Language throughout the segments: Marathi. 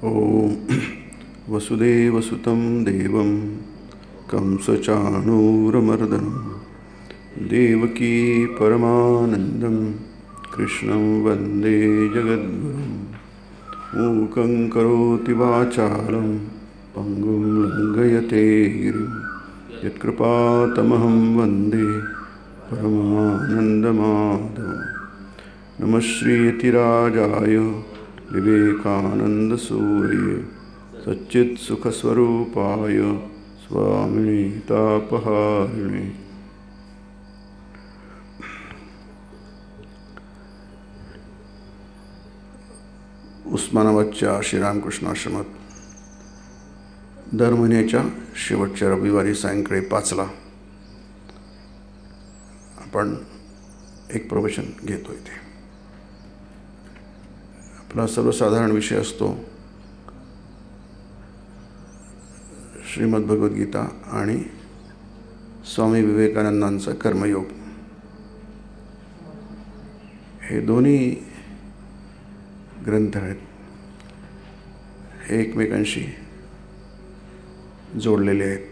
ओम वसुदेवसुतं देवं कंसचाणूरमर्दनं देवकी परमानन्दं कृष्णं वन्दे जगद्गुरुं मूकं करोति वाचालं पङ्गुं लङ्घयते गिरिं यत्कृपातमहं वन्दे परमानन्दमाधवं। नमः श्रीयतिराजाय विवेकानन्दसूरये सच्चित्सुखस्वरूपाय स्वामिने तापहारिणे। उस्मानाबादच्या श्रीरामकृष्ण आश्रमात दर महिन्याच्या शेवटच्या रविवारी सायंकाळी 5ला आपण एक प्रवचन घेतो. इथे आपला सर्वसाधारण विषय असतो श्रीमद्भगवद्गीता आणि स्वामी विवेकानंदांचा कर्मयोग. हे दोन्ही ग्रंथ आहेत, हे एकमेकांशी जोडलेले आहेत.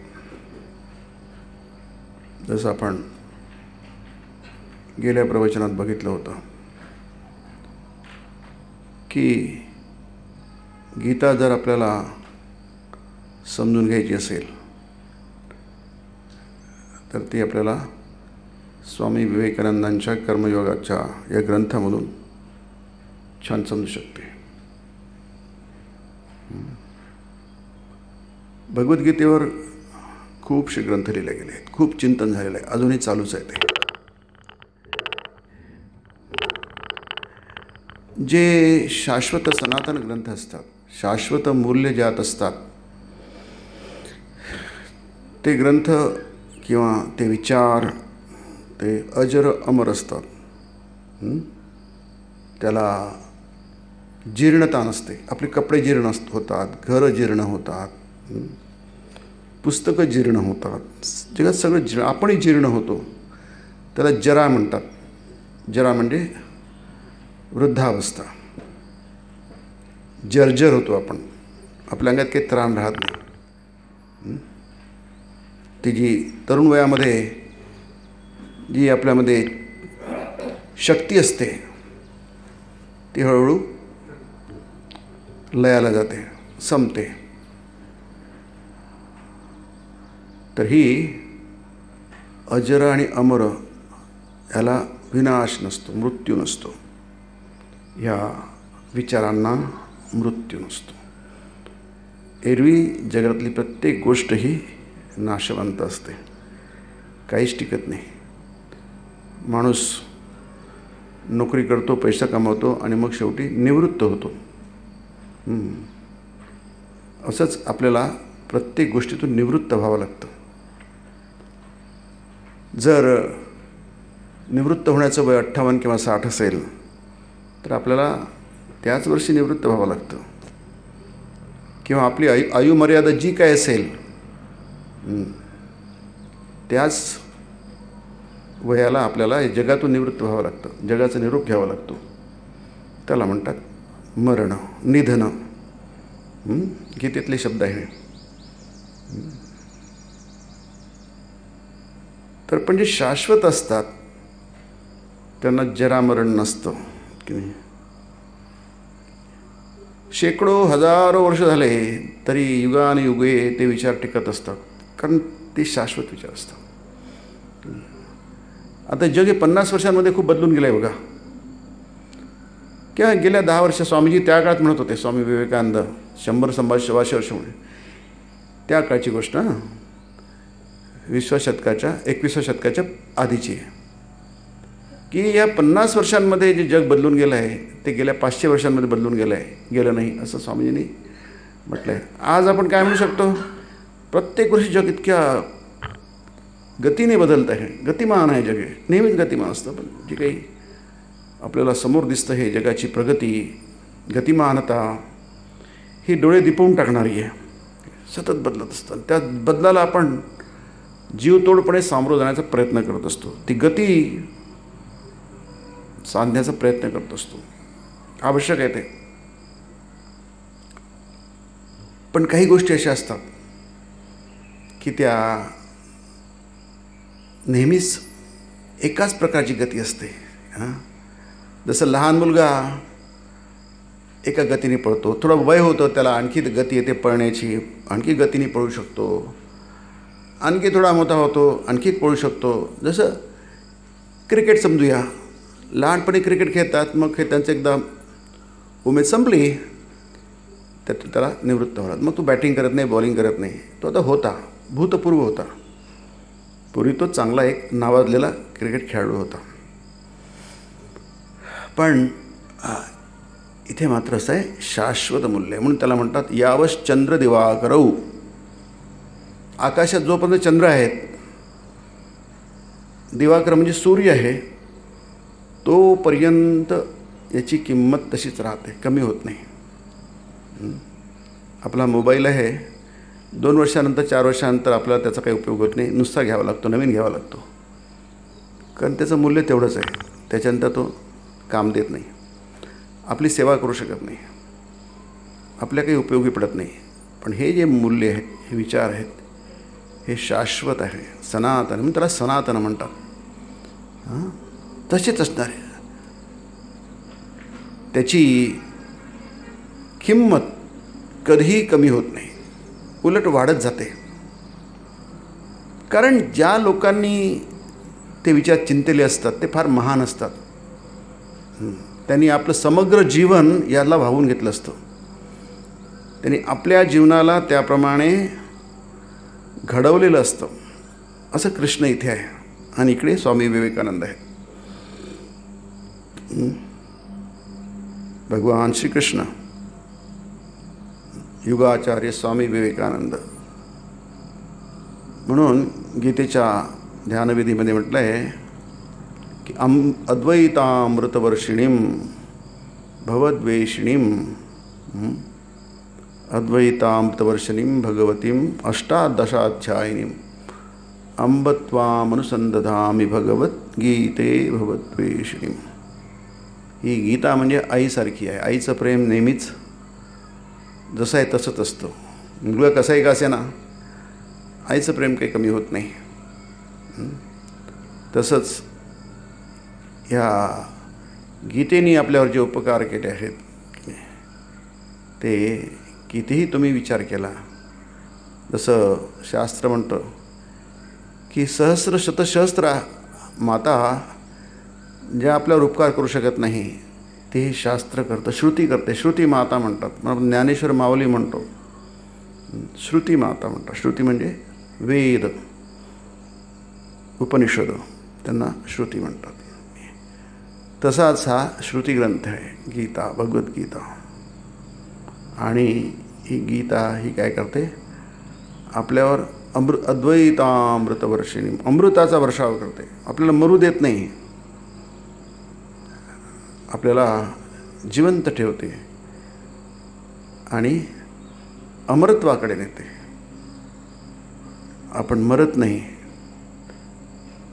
जसं आपण गेल्या प्रवचनात बघितलं होतं की गीता जर आपल्याला समजून घ्यायची असेल तर ती आपल्याला स्वामी विवेकानंदांच्या कर्मयोगाच्या या ग्रंथामधून छान समजू शकते. भगवद्गीतेवर खूपसे ग्रंथ लिहिले गेले आहेत, खूप चिंतन झालेलं आहे, अजूनही चालूच आहे. ते जे शाश्वत सनातन ग्रंथ असतात, शाश्वत मूल्य ज्यात असतात, ते ग्रंथ किंवा ते विचार ते अजर अमर असतात. त्याला जीर्णता नसते. आपले कपडे जीर्ण होतात, घरं जीर्ण होतात, पुस्तकं जीर्ण होतात, जगात सगळं जीर्ण, आपणही जीर्ण होतो. त्याला जरा म्हणतात. जरा म्हणजे वृद्धावस्था. जर्जर होतो आपण, आपल्या अंगात काही त्राण राहत नाही. ती जी तरुण वयामध्ये जी आपल्यामध्ये शक्ती असते ती हळूहळू लयाला जाते, संपते. तर ही अजर आणि अमर, याला विनाश नसतो, मृत्यू नसतो. ह्या विचारांना मृत्यू नसतो. एरवी जगातली प्रत्येक गोष्ट ही नाशवंत असते, काहीच टिकत नाही. माणूस नोकरी करतो, पैसा कमावतो आणि मग शेवटी निवृत्त होतो. असंच आपल्याला प्रत्येक गोष्टीतून निवृत्त व्हावं लागतं. जर निवृत्त होण्याचं वय 58 किंवा 60 असेल तर आपल्याला त्याच वर्षी निवृत्त व्हावं लागतं. किंवा आपली आयुमर्यादा जी काय असेल त्याच वयाला आपल्याला जगातून निवृत्त व्हावं लागतं, जगाचा निरोप घ्यावा लागतो. त्याला म्हणतात मरण, निधन. गीतेतले शब्द आहे. तर पण जे शाश्वत असतात त्यांना जरामरण नसतं की नाही. शेकडो हजारो वर्ष झाले तरी युगानुयुगे ते विचार टिकत असतात, कारण ते शाश्वत विचार असतात. आता जग हे 50 वर्षांमध्ये खूप बदलून गेलं आहे बघा. किंवा गेल्या 10 वर्ष स्वामीजी त्या काळात म्हणत होते, स्वामी विवेकानंद 100-125 वर्ष होणे, त्या काळची गोष्ट 21व्या शतकाच्या आधीची आहे. की या 50 वर्षांमध्ये जे जग बदलून गेलं आहे ते गेल्या 500 वर्षांमध्ये बदलून गेलं नाही असं स्वामीजींनी म्हटलं आहे. आज आपण काय म्हणू शकतो, प्रत्येक वर्षी जग इतक्या गतीने बदलत आहे, गतिमान आहे जग. नेहमीच गतिमान असतं, पण जे काही आपल्याला समोर दिसतं हे जगाची प्रगती, गतिमानता ही डोळे दिपवून टाकणारी आहे. सतत बदलत असतात. त्या बदलाला आपण जीवतोडपणे सामोरं जाण्याचा प्रयत्न करत असतो. ती गती साधण्याचा प्रयत्न करत असतो. आवश्यक आहे ते. पण काही गोष्टी अशा असतात की त्या नेहमीच एकाच प्रकारची गती असते. जसं लहान मुलगा एका गतीने पळतो, थोडं वय होतं त्याला आणखी गती येते पळण्याची, आणखी गतीने पळू शकतो, आणखी थोडा मोठा होतो आणखी पळू शकतो. जसं क्रिकेट समजूया, लहानपणी क्रिकेट खेळतात, मग त्यांचं एकदा उमेद संपली तर त्याला निवृत्त होणार, मग तो बॅटिंग करत नाही, बॉलिंग करत नाही. तो आता होता, भूतपूर्व होता, पूर्वी तो चांगला एक नावाजलेला क्रिकेट खेळाडू होता. पण इथे मात्र असं आहे शाश्वत मूल्य, म्हणून त्याला म्हणतात यावश चंद्र दिवाकरौ. आकाशात जोपर्यंत चंद्र आहेत, दिवाकर म्हणजे सूर्य आहे, तोपर्यंत याची किंमत तशीच राहते, कमी होत नाही. आपला मोबाईल आहे, 2 वर्षानंतर 4 वर्षानंतर आपल्याला त्याचा काही उपयोग होत नाही, नुसता घ्यावा लागतो, नवीन घ्यावा लागतो, कारण त्याचं मूल्य तेवढंच आहे. त्याच्यानंतर तो काम देत नाही, आपली सेवा करू शकत नाही, आपल्या काही उपयोगी पडत नाही. पण हे जे मूल्य आहेत, हे विचार आहेत, हे शाश्वत आहे, सनातन, म्हणून त्याला सनातन म्हणतात. तसेच असणार आहे, त्याची किंमत कधीही कमी होत नाही, उलट वाढत जाते. कारण ज्या लोकांनी ते विचार चिंतले असतात ते फार महान असतात. त्यांनी आपलं समग्र जीवन याला वाहून घेतलं असतं, त्यांनी आपल्या जीवनाला त्याप्रमाणे घडवलेलं असतं. असं कृष्ण इथे आहे आणि इकडे स्वामी विवेकानंद आहेत. भगवान श्रीकृष्ण, युगाचार्य स्वामी विवेकानंद. म्हणून गीतेच्या ध्यानविधीमध्ये म्हटलं आहे की अद्वैतामृतवर्षिणीं भवद्वेषिणीं अद्वैतामृतवर्षिणीं भगवतीं अष्टादशाध्यायिनीं अंब त्वामनुसंदधामि भगवद्गीते भवद्वेषिणीं. ही गीता म्हणजे आईसारखी आहे. आईचं प्रेम नेहमीच जसं आहे तसंच असतं. मुलगा कसाही का असे ना, आईचं प्रेम काही कमी होत नाही. तसंच ह्या गीतेने आपल्यावर जे उपकार केले आहेत ते कितीही तुम्ही विचार केला, जसं शास्त्र म्हणतं की सहस्र शतसहस्र माता ज्या आपल्यावर उपकार करू शकत नाही ते शास्त्र करतं, श्रुती करते. श्रुती माता म्हणतात. म्हणून ज्ञानेश्वर माऊली म्हणतो श्रुती माता म्हणतात. श्रुती म्हणजे वेद, उपनिषद, त्यांना श्रुती म्हणतात. तसाच हा श्रुतिग्रंथ आहे गीता, भगवद्गीता. आणि ही गीता ही काय करते, आपल्यावर अद्वैतामृतवर्षिणी, अमृताचा वर्षाव करते. आपल्याला मरू देत नाही, आपल्याला जिवंत ठेवते आणि अमरत्वाकडे नेते. आपण मरत नाही,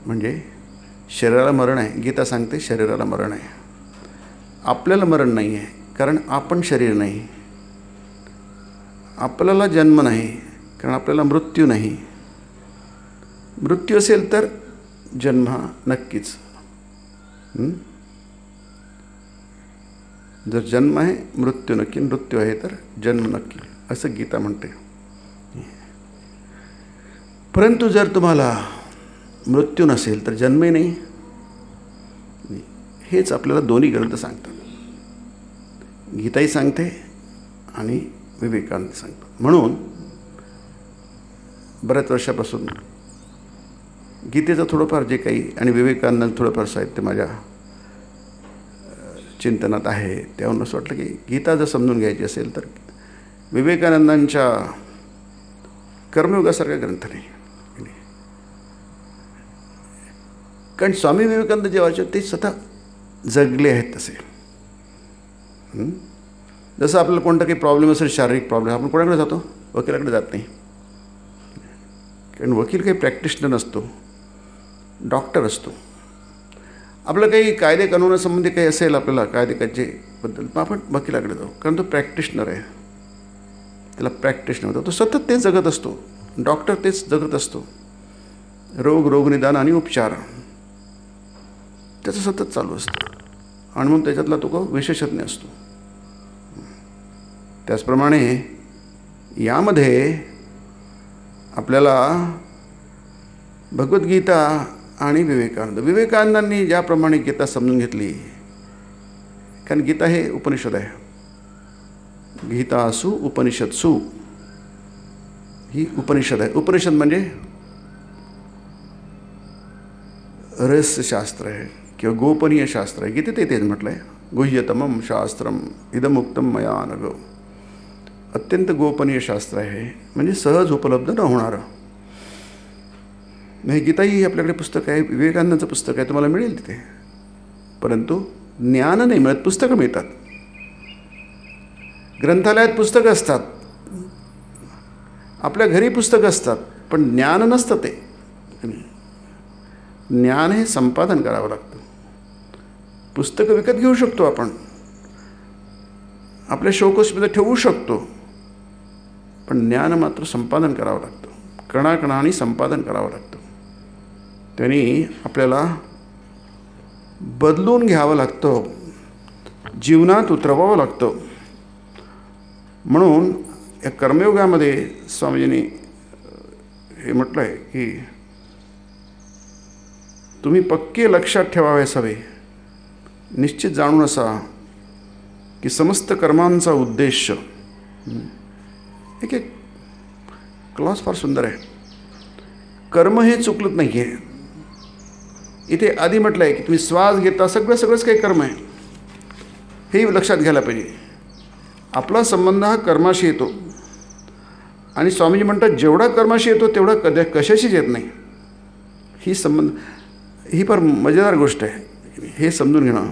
म्हणजे शरीराला मरण आहे. गीता सांगते शरीराला मरण आहे, आपल्याला मरण नाही आहे, कारण आपण शरीर नाही. आपल्याला जन्म नाही, कारण आपल्याला मृत्यू नाही. मृत्यू असेल तर जन्म हा नक्कीच. जर जन्म आहे मृत्यू नक्की, मृत्यू आहे तर जन्म नक्की, असं गीता म्हणते. परंतु जर तुम्हाला मृत्यू नसेल तर जन्मही नाही. हेच आपल्याला दोन्ही ग्रंथ सांगतात. गीताही सांगते आणि विवेकानंद सांगतात. म्हणून बऱ्याच वर्षापासून गीतेचं थोडंफार जे काही आणि विवेकानंद थोडंफार साहित्य माझ्या चिंतनात आहे, त्यावरून असं वाटलं की गीता जर समजून घ्यायची असेल तर विवेकानंदांच्या कर्मयोगासारखा ग्रंथ नाही. कारण स्वामी विवेकानंद जेव्हाचे ते स्वतः जगले आहेत तसे. जसं आपल्याला कोणता काही प्रॉब्लेम असेल, शारीरिक प्रॉब्लेम, आपण कोणाकडे जातो? वकिलाकडे जात नाही. कारण वकील काही प्रॅक्टिशनर नसतो, डॉक्टर असतो. आपलं काही कायदे कानूनासंबंधी काही असेल, आपल्याला कायदेकाचे बद्दल, मग आपण वकिलाकडे जाऊ, कारण तो प्रॅक्टिशनर आहे, त्याला प्रॅक्टिस नव्हतं. तो सतत तेच जगत असतो. डॉक्टर तेच जगत असतो. रोगनिदान आणि उपचार त्याचं सतत चालू असतं आणि मग त्याच्यातला तो विशेषज्ञ असतो. त्याचप्रमाणे यामध्ये आपल्याला भगवद्गीता आणि विवेकानंदांनी ज्याप्रमाणे गीता समजून घेतली, कारण गीता हे उपनिषद आहे. गीतासु उपनिषदसु ही उपनिषद आहे. उपनिषद म्हणजे रहस्यशास्त्र आहे किंवा गोपनीय शास्त्र आहे. गीतेत तेच म्हटलं आहे, गुह्यतमं शास्त्रम इदमुक्तम मया नघ. अत्यंत गोपनीय शास्त्र आहे, म्हणजे सहज उपलब्ध न होणारं. हे गीता ही आपल्याकडे पुस्तक आहे, विवेकानंदांचं पुस्तक आहे, तुम्हाला मिळेल तिथे. परंतु ज्ञान नाही मिळत, पुस्तकं मिळतात. ग्रंथालयात पुस्तकं असतात, आपल्या घरी पुस्तकं असतात, पण ज्ञान नसतं. ते ज्ञान हे संपादन करावं लागतं. पुस्तकं विकत घेऊ शकतो आपण, आपल्या शोकेसमध्ये ठेवू शकतो, पण ज्ञान मात्र संपादन करावं लागतं. कणाकणाने संपादन करावं लागतं. त्यांनी आपल्याला बदलून घ्यावं लागतं, जीवनात उतरवावं लागतं. म्हणून या कर्मयोगामध्ये स्वामीजींनी हे म्हटलं आहे की तुम्ही पक्के लक्षात ठेवावेस हवे, निश्चित जाणून असा की समस्त कर्मांचा उद्देश. एक क्लॉज फार सुंदर आहे. कर्म हे चुकलंच नाही आहे. इथे आधी म्हटलं आहे की तुम्ही श्वास घेता, सगळंच काही कर्म आहे, हेही लक्षात घ्यायला पाहिजे. आपला संबंध हा कर्माशी येतो आणि स्वामीजी म्हणतात जेवढा कर्माशी येतो तेवढा कशाशीच येत नाही. ही फार मजेदार गोष्ट आहे, हे समजून घेणं.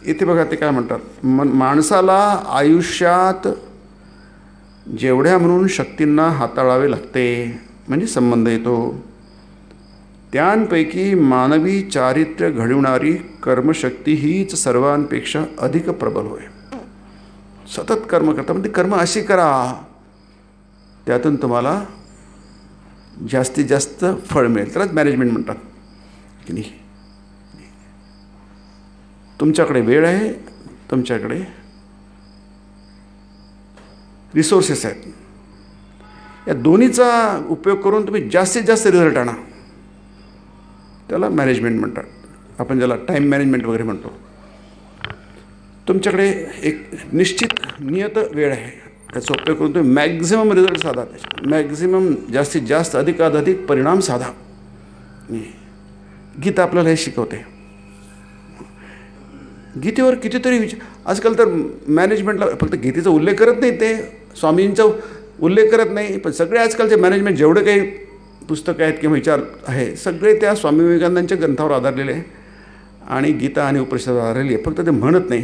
इथे बघा ते काय म्हणतात, माणसाला आयुष्यात जेवढ्या म्हणून शक्तींना हाताळावे लागते, म्हणजे संबंध येतो, त्यांपैकी मानवी चारित्र्य घडविणारी कर्मशक्ती हीच सर्वांपेक्षा अधिक प्रबल होय. सतत कर्म करता, म्हणजे कर्म अशी करा त्यातून तुम्हाला जास्तीत जास्त फळ मिळेल. त्यालाच मॅनेजमेंट म्हणतात की नाही. तुमच्याकडे वेळ आहे, तुमच्याकडे रिसोर्सेस आहेत, या दोन्हीचा उपयोग करून तुम्ही जास्तीत जास्त रिझल्ट आणा. त्याला मॅनेजमेंट म्हणतात. आपण ज्याला टाईम मॅनेजमेंट वगैरे म्हणतो. तुमच्याकडे एक निश्चित नियत वेळ आहे, त्याचा उपयोग करून तुम्ही मॅक्झिमम रिझल्ट साधा, मॅक्झिमम जास्तीत जास्त अधिकाधिक परिणाम साधा. गीता आपल्याला हे शिकवते. गीतेवर कितीतरी आजकाल तर मॅनेजमेंटला फक्त गीतेचा उल्लेख करत नाही, ते स्वामींचा उल्लेख करत नाही, पण सगळे आजकालचे मॅनेजमेंट जेवढे काही पुस्तकं आहेत किंवा विचार आहे सगळे त्या स्वामी विवेकानंदांच्या ग्रंथावर आधारलेले आहे आणि गीता आणि उपनिषदावर आधारलेली आहे. फक्त ते म्हणत नाही,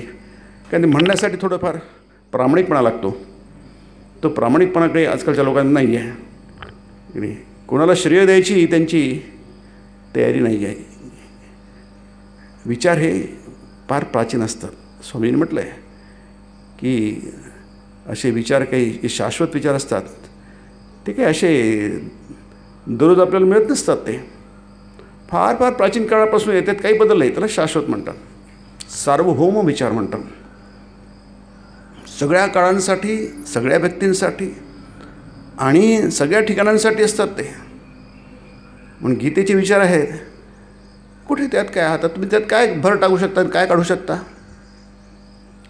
कारण ते म्हणण्यासाठी थोडंफार प्रामाणिकपणा लागतो. तो प्रामाणिकपणाकडे आजकालच्या लोकांना नाही आहे. कोणाला श्रेय द्यायची त्यांची तयारी नाही आहे. विचार हे फार प्राचीन असतात. स्वामींनी म्हटलं आहे की असे विचार काही शाश्वत विचार असतात, ते काही असे दररोज आपल्याला मिळत नसतात. ते फार प्राचीन काळापासून येतात, काही बदल नाही, त्याला शाश्वत म्हणतात. सार्वभौम विचार म्हणतात. सगळ्या काळांसाठी, सगळ्या व्यक्तींसाठी आणि सगळ्या ठिकाणांसाठी असतात ते. म्हणून गीतेचे विचार आहेत. कुठे त्यात काय, आता तुम्ही त्यात काय भर टाकू शकता, काय काढू शकता?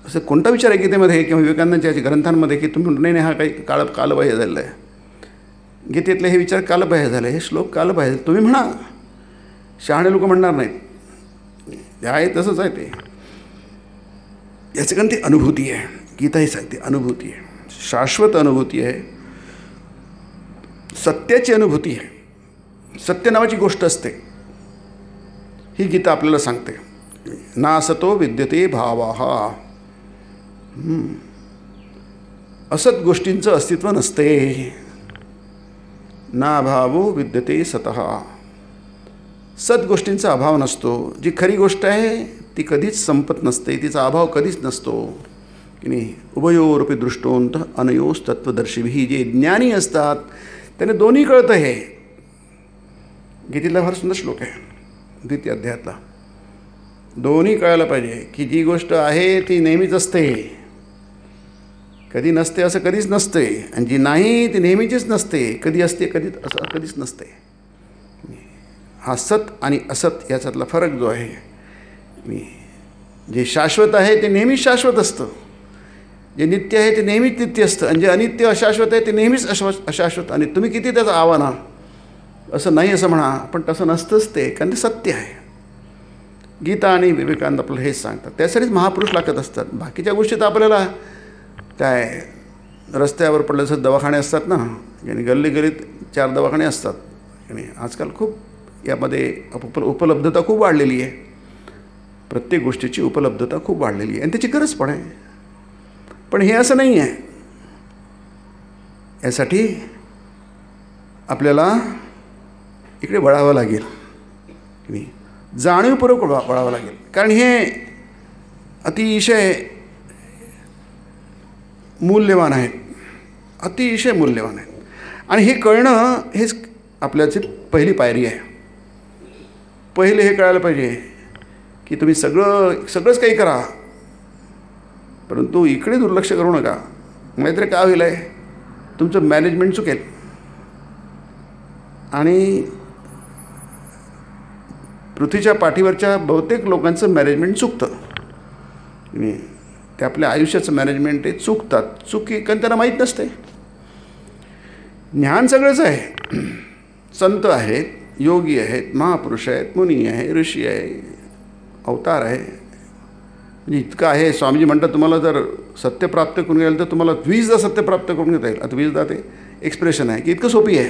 असं कोणता विचार आहे गीतेमध्ये किंवा विवेकानंदांच्या ग्रंथांमध्ये की तुम्ही नाही हा काही कालबाह्य झालेला आहे? गीतेतले हे विचार कालबाह्य झाले, हे श्लोक कालबाह्य झाले. तुम्ही म्हणा, शहाणे लोक म्हणणार नाहीत. ते आहे तसंच आहे. ते याचं कारण ती अनुभूती आहे. गीता ही सांगते अनुभूती आहे, शाश्वत अनुभूती आहे, सत्याची अनुभूती आहे. सत्य नावाची गोष्ट असते, ही गीता आपल्याला सांगते. नासतो विद्यते भावाः. असत गोष्टींचं अस्तित्व नसते. नाभावो विद्यते सतः. सत गोष्टींचा अभाव नसतो. जी खरी गोष्ट आहे ती कधीच संपत नसते, तिचा अभाव कधीच नसतो. की नाही. उभयोरपी दृष्टोंत अनयोस तत्वदर्शिभी. जे ज्ञानी असतात त्याने दोन्ही कळतं. हे गीतेतला फार सुंदर श्लोक आहे, द्वितीय अध्यायातला. दोन्ही कळायला पाहिजे की जी गोष्ट आहे ती नेहमीच असते, कधी नसते असं कधीच नसते, आणि जी नाही ती नेहमीचीच नसते, कधी असते कधी असं कधीच नसते. हा सत आणि असत याच्यातला फरक जो आहे, जे शाश्वत आहे ते नेहमीच शाश्वत असतं, जे नित्य आहे ते नेहमीच नित्य असतं, आणि जे अनित्य अशाश्वत आहे ते नेहमीच अशाश्वत. आणि तुम्ही किती त्याचं आव्हाना असं नाही असं म्हणा, पण तसं नसतंच ते, कारण ते सत्य आहे. गीता आणि विवेकानंद आपल्याला हेच सांगतात. त्यासाठीच महापुरुष लागत असतात. बाकीच्या गोष्टीत आपल्याला काय रस्त्यावर पडलं जसं दवाखाने असतात ना, आणि गल्ली गल्लीत 4 दवाखाने असतात. आणि आजकाल खूप यामध्ये उपलब्धता खूप वाढलेली आहे. प्रत्येक गोष्टीची उपलब्धता खूप वाढलेली आहे आणि त्याची गरज पण आहे. पण हे असं नाही आहे. यासाठी आपल्याला इकडे वळावं लागेल, जाणीवपूर्वक वळावं लागेल. कारण हे अतिशय मूल्यवान आहेत, अतिशय मूल्यवान आहेत. आणि हे कळणं हेच आपल्याची पहिली पायरी आहे. पहिले हे कळायला पाहिजे की तुम्ही सगळंच काही करा, परंतु इकडे दुर्लक्ष करू नका. नाहीतर काय होईल आहे, तुमचं मॅनेजमेंट चुकेल. आणि पृथ्वीच्या पाठीवरच्या बहुतेक लोकांचं मॅनेजमेंट चुकतं. ते आपल्या आयुष्याचं मॅनेजमेंट ते चुकतात. कारण त्यांना माहीत नसते. ज्ञान सगळंच आहे. संत आहेत, योगी आहेत, महापुरुष आहेत, मुनी आहे, ऋषी आहे, अवतार आहे. म्हणजे इतकं आहे. स्वामीजी म्हणतात तुम्हाला जर सत्य प्राप्त करून गेलं तर तुम्हाला 20दा सत्य प्राप्त करून घेता येईल. आता 20दा ते एक्सप्रेशन आहे की इतकं सोपी आहे.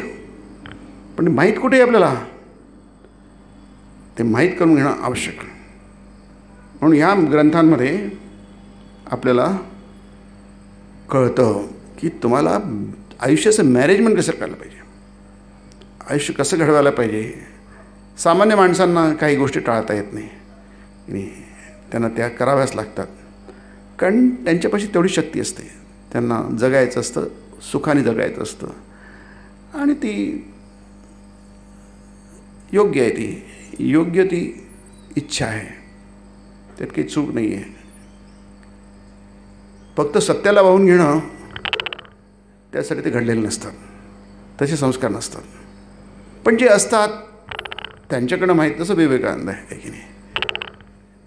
पण माहीत कुठे आहे आपल्याला, ते माहीत करून घेणं आवश्यक. म्हणून ह्या ग्रंथांमध्ये आपल्याला कळतं की तुम्हाला आयुष्याचं मॅनेजमेंट कसं करायला पाहिजे, आयुष्य कसं घडवायला पाहिजे. सामान्य माणसांना काही गोष्टी टाळता येत नाही आणि त्यांना त्या कराव्याच लागतात. कारण त्यांच्यापाशी तेवढी शक्ती असते. त्यांना जगायचं असतं, सुखाने जगायचं असतं, आणि ती योग्य आहे, ती योग्य ती इच्छा आहे, त्यात काही चूक नाही आहे. फक्त सत्याला वाहून घेणं त्यासाठी ते घडलेले नसतात, तसे संस्कार नसतात. पण जे असतात त्यांच्याकडं माहीत. तसं विवेकानंद आहे की नाही,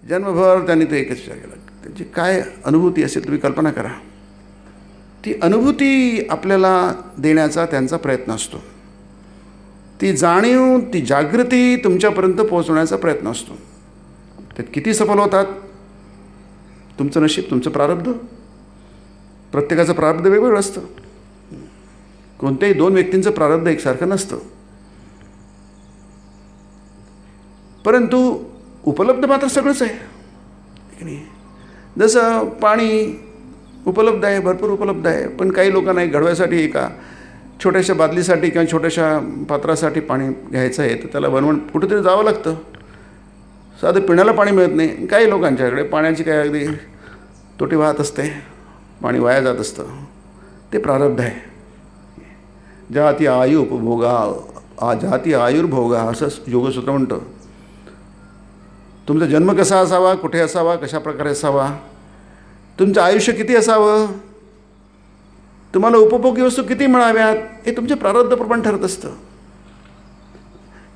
जन्मभर त्यांनी ते एकच विचार केला. त्याची काय अनुभूती असेल तुम्ही कल्पना करा. ती अनुभूती आपल्याला देण्याचा त्यांचा प्रयत्न असतो. ती जाणीव, ती जागृती तुमच्यापर्यंत पोहोचवण्याचा प्रयत्न असतो. त्यात किती सफल होतात तुमचं नशीब, तुमचं प्रारब्ध. प्रत्येकाचं प्रारब्ध वेगवेगळं असतं. कोणत्याही 2 व्यक्तींचं प्रारब्ध एकसारखं नसतं. परंतु उपलब्ध मात्र सगळंच आहे की नाही. जसं पाणी उपलब्ध आहे, भरपूर उपलब्ध आहे, पण काही लोकांना घडवायसाठी एका छोट्याशा बादलीसाठी किंवा छोट्याशा पात्रासाठी पाणी घ्यायचं आहे तर त्याला वणवण कुठेतरी जावं लागतं. साधं पिण्याला पाणी मिळत नाही. काही लोकांच्याकडे पाण्याची काय अगदी तोटी वाहत असते, पाणी वाया जात असतं. ते प्रारब्ध आहे. जाती आयु उपभोगा जाती आयुर्भोगा असं योगसूत्र म्हणतं. तुमचा जन्म कसा असावा, कुठे असावा, कशा प्रकारे असावा, तुमचं आयुष्य किती असावं, तुम्हाला उपभोग्य वस्तू किती मिळाव्यात, हे तुमच्या प्रारब्धाप्रमाणे ठरत असतं.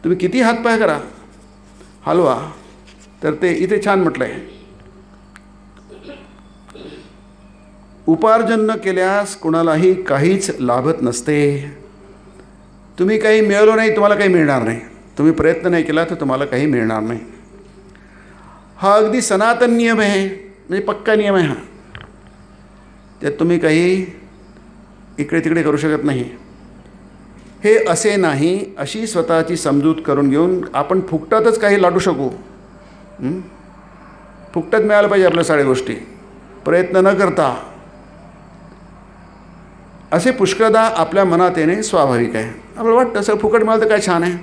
तुम्ही किती हातपाय करा, हलवा, तर ते इथे छान म्हटलं आहे, उपार्जन न केल्यास कुणालाही काहीच लाभत नसते. तुम्ही काही मिळवलं नाही, तुम्हाला काही मिळणार नाही. तुम्ही प्रयत्न नाही केला तर तुम्हाला काही मिळणार नाही. हा अगदी सनातन नियम आहे, म्हणजे पक्का नियम आहे हा. त्यात तुम्ही काही इकडे तिकडे करू शकत नाही. हे असे नाही अशी स्वतःची समजूत करून घेऊन आपण फुकटातच काही लाटू शकू. फुकटात मिळालं पाहिजे आपल्या सगळ्या गोष्टी, प्रयत्न न करता. असे पुष्कळदा आपल्या मनात येणे स्वाभाविक आहे. आपल्याला वाटतं सगळं फुकट मिळालं तर काय छान आहे,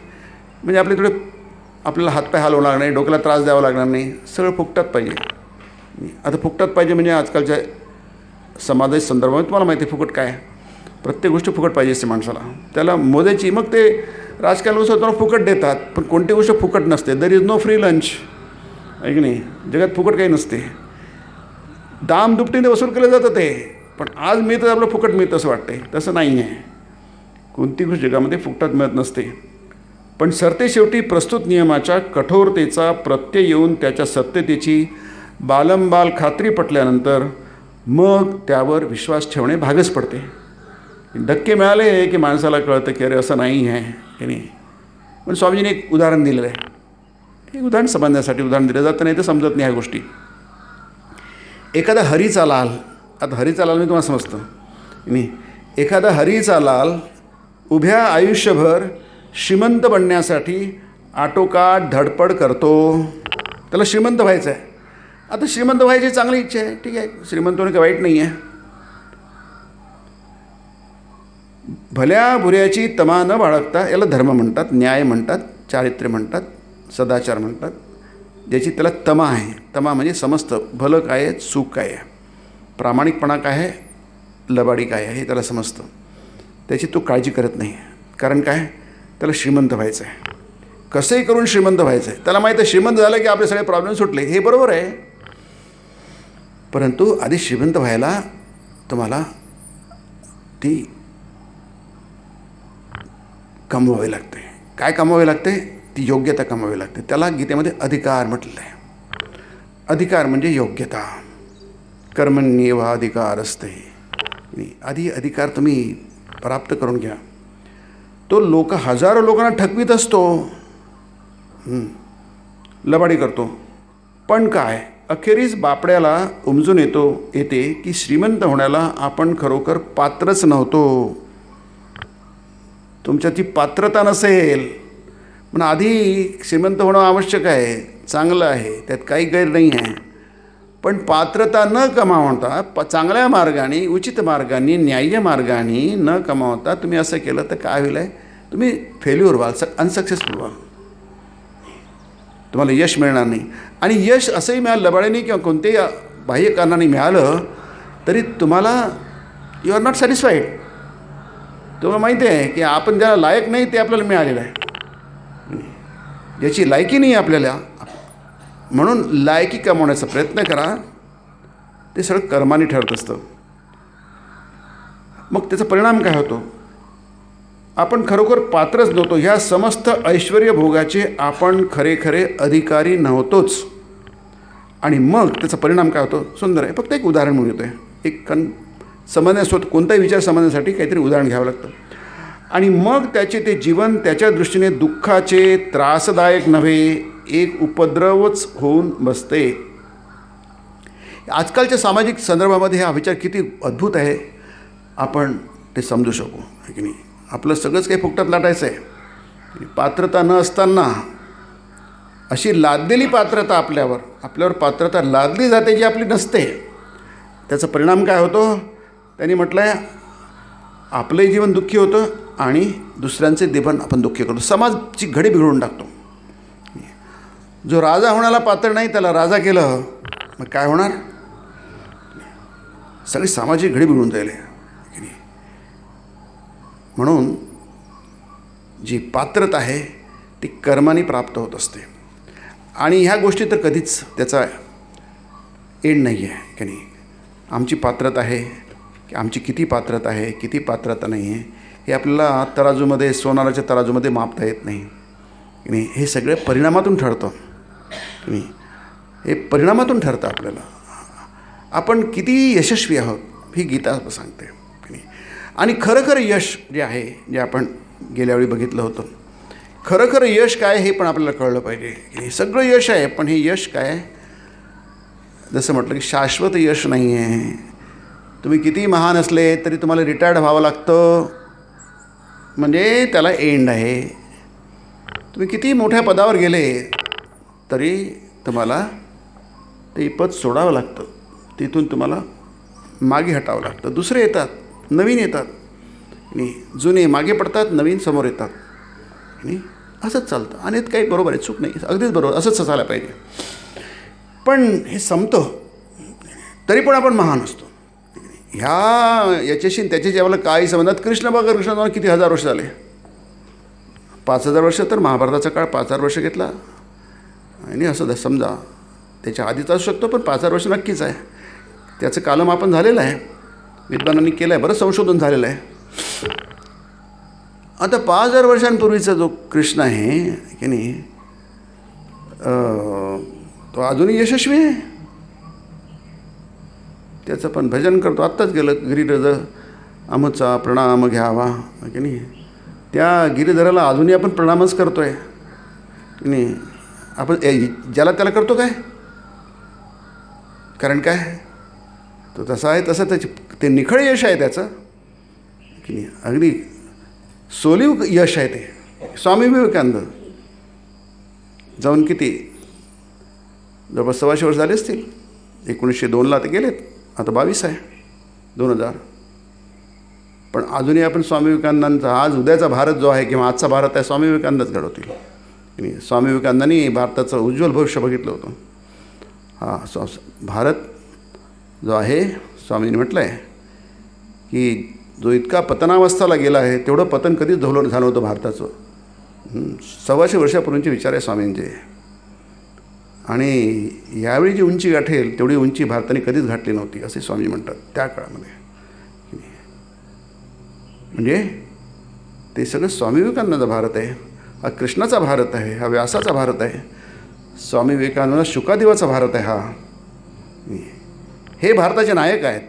म्हणजे आपले थोडे आपल्याला हातपाय हलवू लागणार नाही, डोक्याला त्रास द्यावा लागणार नाही, सगळं फुकटात पाहिजे. आता फुकटात पाहिजे म्हणजे आजकालच्या समाजाच्या संदर्भामध्ये तुम्हाला माहिती आहे फुकट काय आहे. प्रत्येक गोष्ट फुकट पाहिजे असते माणसाला, त्याला मोजायची. मग ते राजकारणानुसार तुम्हाला फुकट देतात, पण कोणती गोष्ट फुकट नसते. There is no free lunch, आहे की नाही. जगात फुकट काही नसते, दाम दुपटीने वसूल केलं जातं ते. पण आज मिळतं आपलं फुकट मिळतं असं वाटते, तसं नाही आहे. कोणती गोष्ट जगामध्ये फुकटात मिळत नसते. पण सरते शेवटी प्रस्तुत नियमाच्या कठोरतेचा प्रत्यय येऊन त्याच्या सत्यतेची बालंबाल खात्री पटल्यानंतर मग त्यावर विश्वास ठेवणे भागच पडते. धक्के मिळाले की माणसाला कळतं की अरे असं नाही आहे की नाही. पण स्वामीजीने एक उदाहरण दिलेलं आहे. हे उदाहरण समजण्यासाठी उदाहरण दिलं जातं, नाही तर समजत नाही ह्या गोष्टी. एखादा हरीचा लाल, आता हरीचा लाल मी तुम्हाला समजतं नाही. एखादा हरीचा लाल उभ्या आयुष्यभर श्रीमंत बनण्यासाठी आटोकाट धडपड करतो. त्याला श्रीमंत व्हायचं आहे. आता श्रीमंत व्हायची चांगली इच्छा आहे, ठीक आहे, श्रीमंत होणं काही वाईट नाही आहे. भल्या भुऱ्याची तमा न बाळगता, याला धर्म म्हणतात, न्याय म्हणतात, चारित्र्य म्हणतात, सदाचार म्हणतात. ज्याची त्याला तमा आहे. तमा म्हणजे समजतं भलं काय आहे, चूक काय आहे, प्रामाणिकपणा काय आहे, लबाडी काय आहे, हे त्याला समजतं. त्याची तो काळजी करत नाही. कारण काय, त्याला श्रीमंत व्हायचं आहे. कसंही करून श्रीमंत व्हायचं आहे. त्याला माहीत आहे श्रीमंत झालं की आपले सगळे प्रॉब्लेम सुटले. हे बरोबर आहे, परंतु आधी श्रीमंत व्हायला तुम्हाला ती कमवावी लागते. काय कमवावी लागते, ती योग्यता कमवावी लागते. त्याला गीतेमध्ये अधिकार म्हटलेलं आहे. अधिकार म्हणजे योग्यता. कर्मण्येव अधिकार असते. आधी अधिकार तुम्ही प्राप्त करून घ्या. तो हजारो लोकांना ठकवीत असतो, लबाडी करतो, पण काय अखेरीस बापड्याला उमजून येते की श्रीमंत होण्याला आपण खरोखर पात्रच नव्हतो. तुमच्यात ती पात्रता नसेल, पण आधी श्रीमंत होणं आवश्यक आहे, चांगलं आहे, त्यात काही गैर नाही आहे. पण पात्रता न कमावता चांगल्या मार्गाने, उचित मार्गाने, न्याय्य मार्गाने न कमावता तुम्ही असं केलं तर काय होईल आहे, तुम्ही फेल्युअर व्हाल, अनसक्सेसफुल व्हाल, तुम्हाला यश मिळणार नाही. आणि यश असंही मिळालं लबाडीने किंवा कोणत्याही बाह्य कारणाने मिळालं तरी तुम्हाला यू आर नॉट सॅटिस्फाईड. तुम्हाला माहिती आहे की आपण ज्याला लायक नाही ते आपल्याला मिळालेलं आहे, ज्याची लायकी नाही आपल्याला. म्हणून लायकी कमवण्याचा प्रयत्न करा. ते सगळं कर्माने ठरत असतं. मग त्याचा परिणाम काय होतो, आपण खरोखर पात्रच नव्हतो. ह्या समस्त ऐश्वर्य भोगाचे आपण खरे अधिकारी नव्हतोच. आणि मग त्याचा परिणाम काय होतो, सुंदर आहे. फक्त एक उदाहरण म्हणून येतो आहे. एक समजण्यासोबत कोणताही विचार समजण्यासाठी काहीतरी उदाहरण घ्यावं लागतं. आणि मग त्याचे ते जीवन त्याच्या दृष्टीने दुःखाचे, त्रासदायक नव्हे, एक उपद्रवच होऊन बसते. आजकालच्या सामाजिक संदर्भामध्ये हा विचार किती अद्भुत आहे, आपण ते समजू शकू, आहे की नाही. आपलं सगळंच काही फुकटात लाटायचं आहे. पात्रता न असताना अशी लादलेली पात्रता आपल्यावर पात्रता लादली जाते जी आपली नसते. त्याचा परिणाम काय होतो, त्यांनी म्हटलं आहे आपलंही जीवन दुःखी होतं आणि दुसऱ्यांचे जीवन आपण दुःखी करतो. समाजची घडी बिघडून टाकतो. जो राजा होण्याला पात्र नाही त्याला राजा केलं, मग काय होणार, सगळी सामाजिक घडी बिघडून जाईल. म्हणून जी पात्रता आहे ती कर्माने प्राप्त होत असते. आणि ह्या गोष्टी तर कधीच त्याचा एंड नाही आहे की नाही. आमची पात्रता आहे की आमची किती पात्रता आहे, किती पात्रता नाही आहे, हे आपल्याला तराजूमध्ये, सोनाराच्या तराजूमध्ये मापता येत नाही की नाही. हे सगळे परिणामातून ठरतं की नाही. हे परिणामातून ठरतं आपल्याला आपण किती यशस्वी आहोत ही गीता सांगते की नाही. आणि खरं यश जे आहे, जे आपण गेल्यावेळी बघितलं होतं, खरं यश काय हे पण आपल्याला कळलं पाहिजे की सगळं यश आहे, पण हे यश काय आहे, जसं म्हटलं की शाश्वत यश नाही आहे. तुम्ही किती महान असले तरी तुम्हाला रिटायर्ड व्हावं लागतं, म्हणजे त्याला एंड आहे. तुम्ही किती मोठ्या पदावर गेले तरी तुम्हाला ते पद सोडावं लागतं, तिथून तुम्हाला मागे हटावं लागतं. दुसरे येतात, नवीन येतात आणि जुने मागे पडतात, नवीन समोर येतात आणि असंच चालतं. आणि काही बरोबर आहे, चूक नाही, अगदीच बरोबर, असंच असायला पाहिजे. पण हे संपतं तरी पण आपण महान असतो. याच्याशी त्याच्याशी आपल्याला काही संबंधात कृष्ण बघा, कृष्ण तुम्हाला किती हजार वर्ष झाले? 5000 वर्ष. तर महाभारताचा काळ 5000 वर्ष घेतला आणि असं समजा त्याच्या आधीच असू शकतो, पण 5000 वर्ष नक्कीच आहे. त्याचं कालमापन झालेलं आहे, विद्वानांनी केलं आहे, बरंच संशोधन झालेलं आहे. आता 5000 वर्षांपूर्वीचा जो कृष्ण आहे की नाही, तो अजूनही यशस्वी आहे. त्याचं पण भजन करतो. आत्ताच गेलं गिरिधर अमुचा प्रणाम घ्यावा की नाही, त्या गिरिधराला अजूनही आपण प्रणामच करतो आहे की नाही. आपण ज्याला त्याला करतो काय, कारण काय तो तसा आहे तसं त्याची ते निखळ यश आहे त्याचं की नाही, अगदी सोलीव यश आहे ते. स्वामी विवेकानंद जाऊन किती जवळपास 125 वर्ष झाले असतील. 1902ला ते गेलेत, आता 22 आहे 2000. पण अजूनही आपण स्वामी विवेकानंदांचा आज उद्याचा भारत जो आहे किंवा आजचा भारत आहे, स्वामी विवेकानंदच घडवतील. स्वामी विवेकानंदांनी भारताचं उज्ज्वल भविष्य बघितलं होतं. हा भारत जो आहे, स्वामींनी म्हटलं आहे की जो इतका पतनावस्थाला गेला आहे तेवढं पतन कधीच झालं होतं भारताचं. 125 वर्षापूर्वीचे विचार आहे स्वामींचे. आणि यावेळी जी उंची गाठेल तेवढी उंची भारताने कधीच गाठली नव्हती असे स्वामी म्हणतात त्या काळामध्ये. म्हणजे ते सगळं स्वामी विवेकानंदाचा भारत आहे, हा कृष्णाचा भारत आहे, हा व्यासाचा भारत आहे, स्वामी विवेकानंद शुकादेवाचा भारत आहे. हा हे भारताचे नायक आहेत.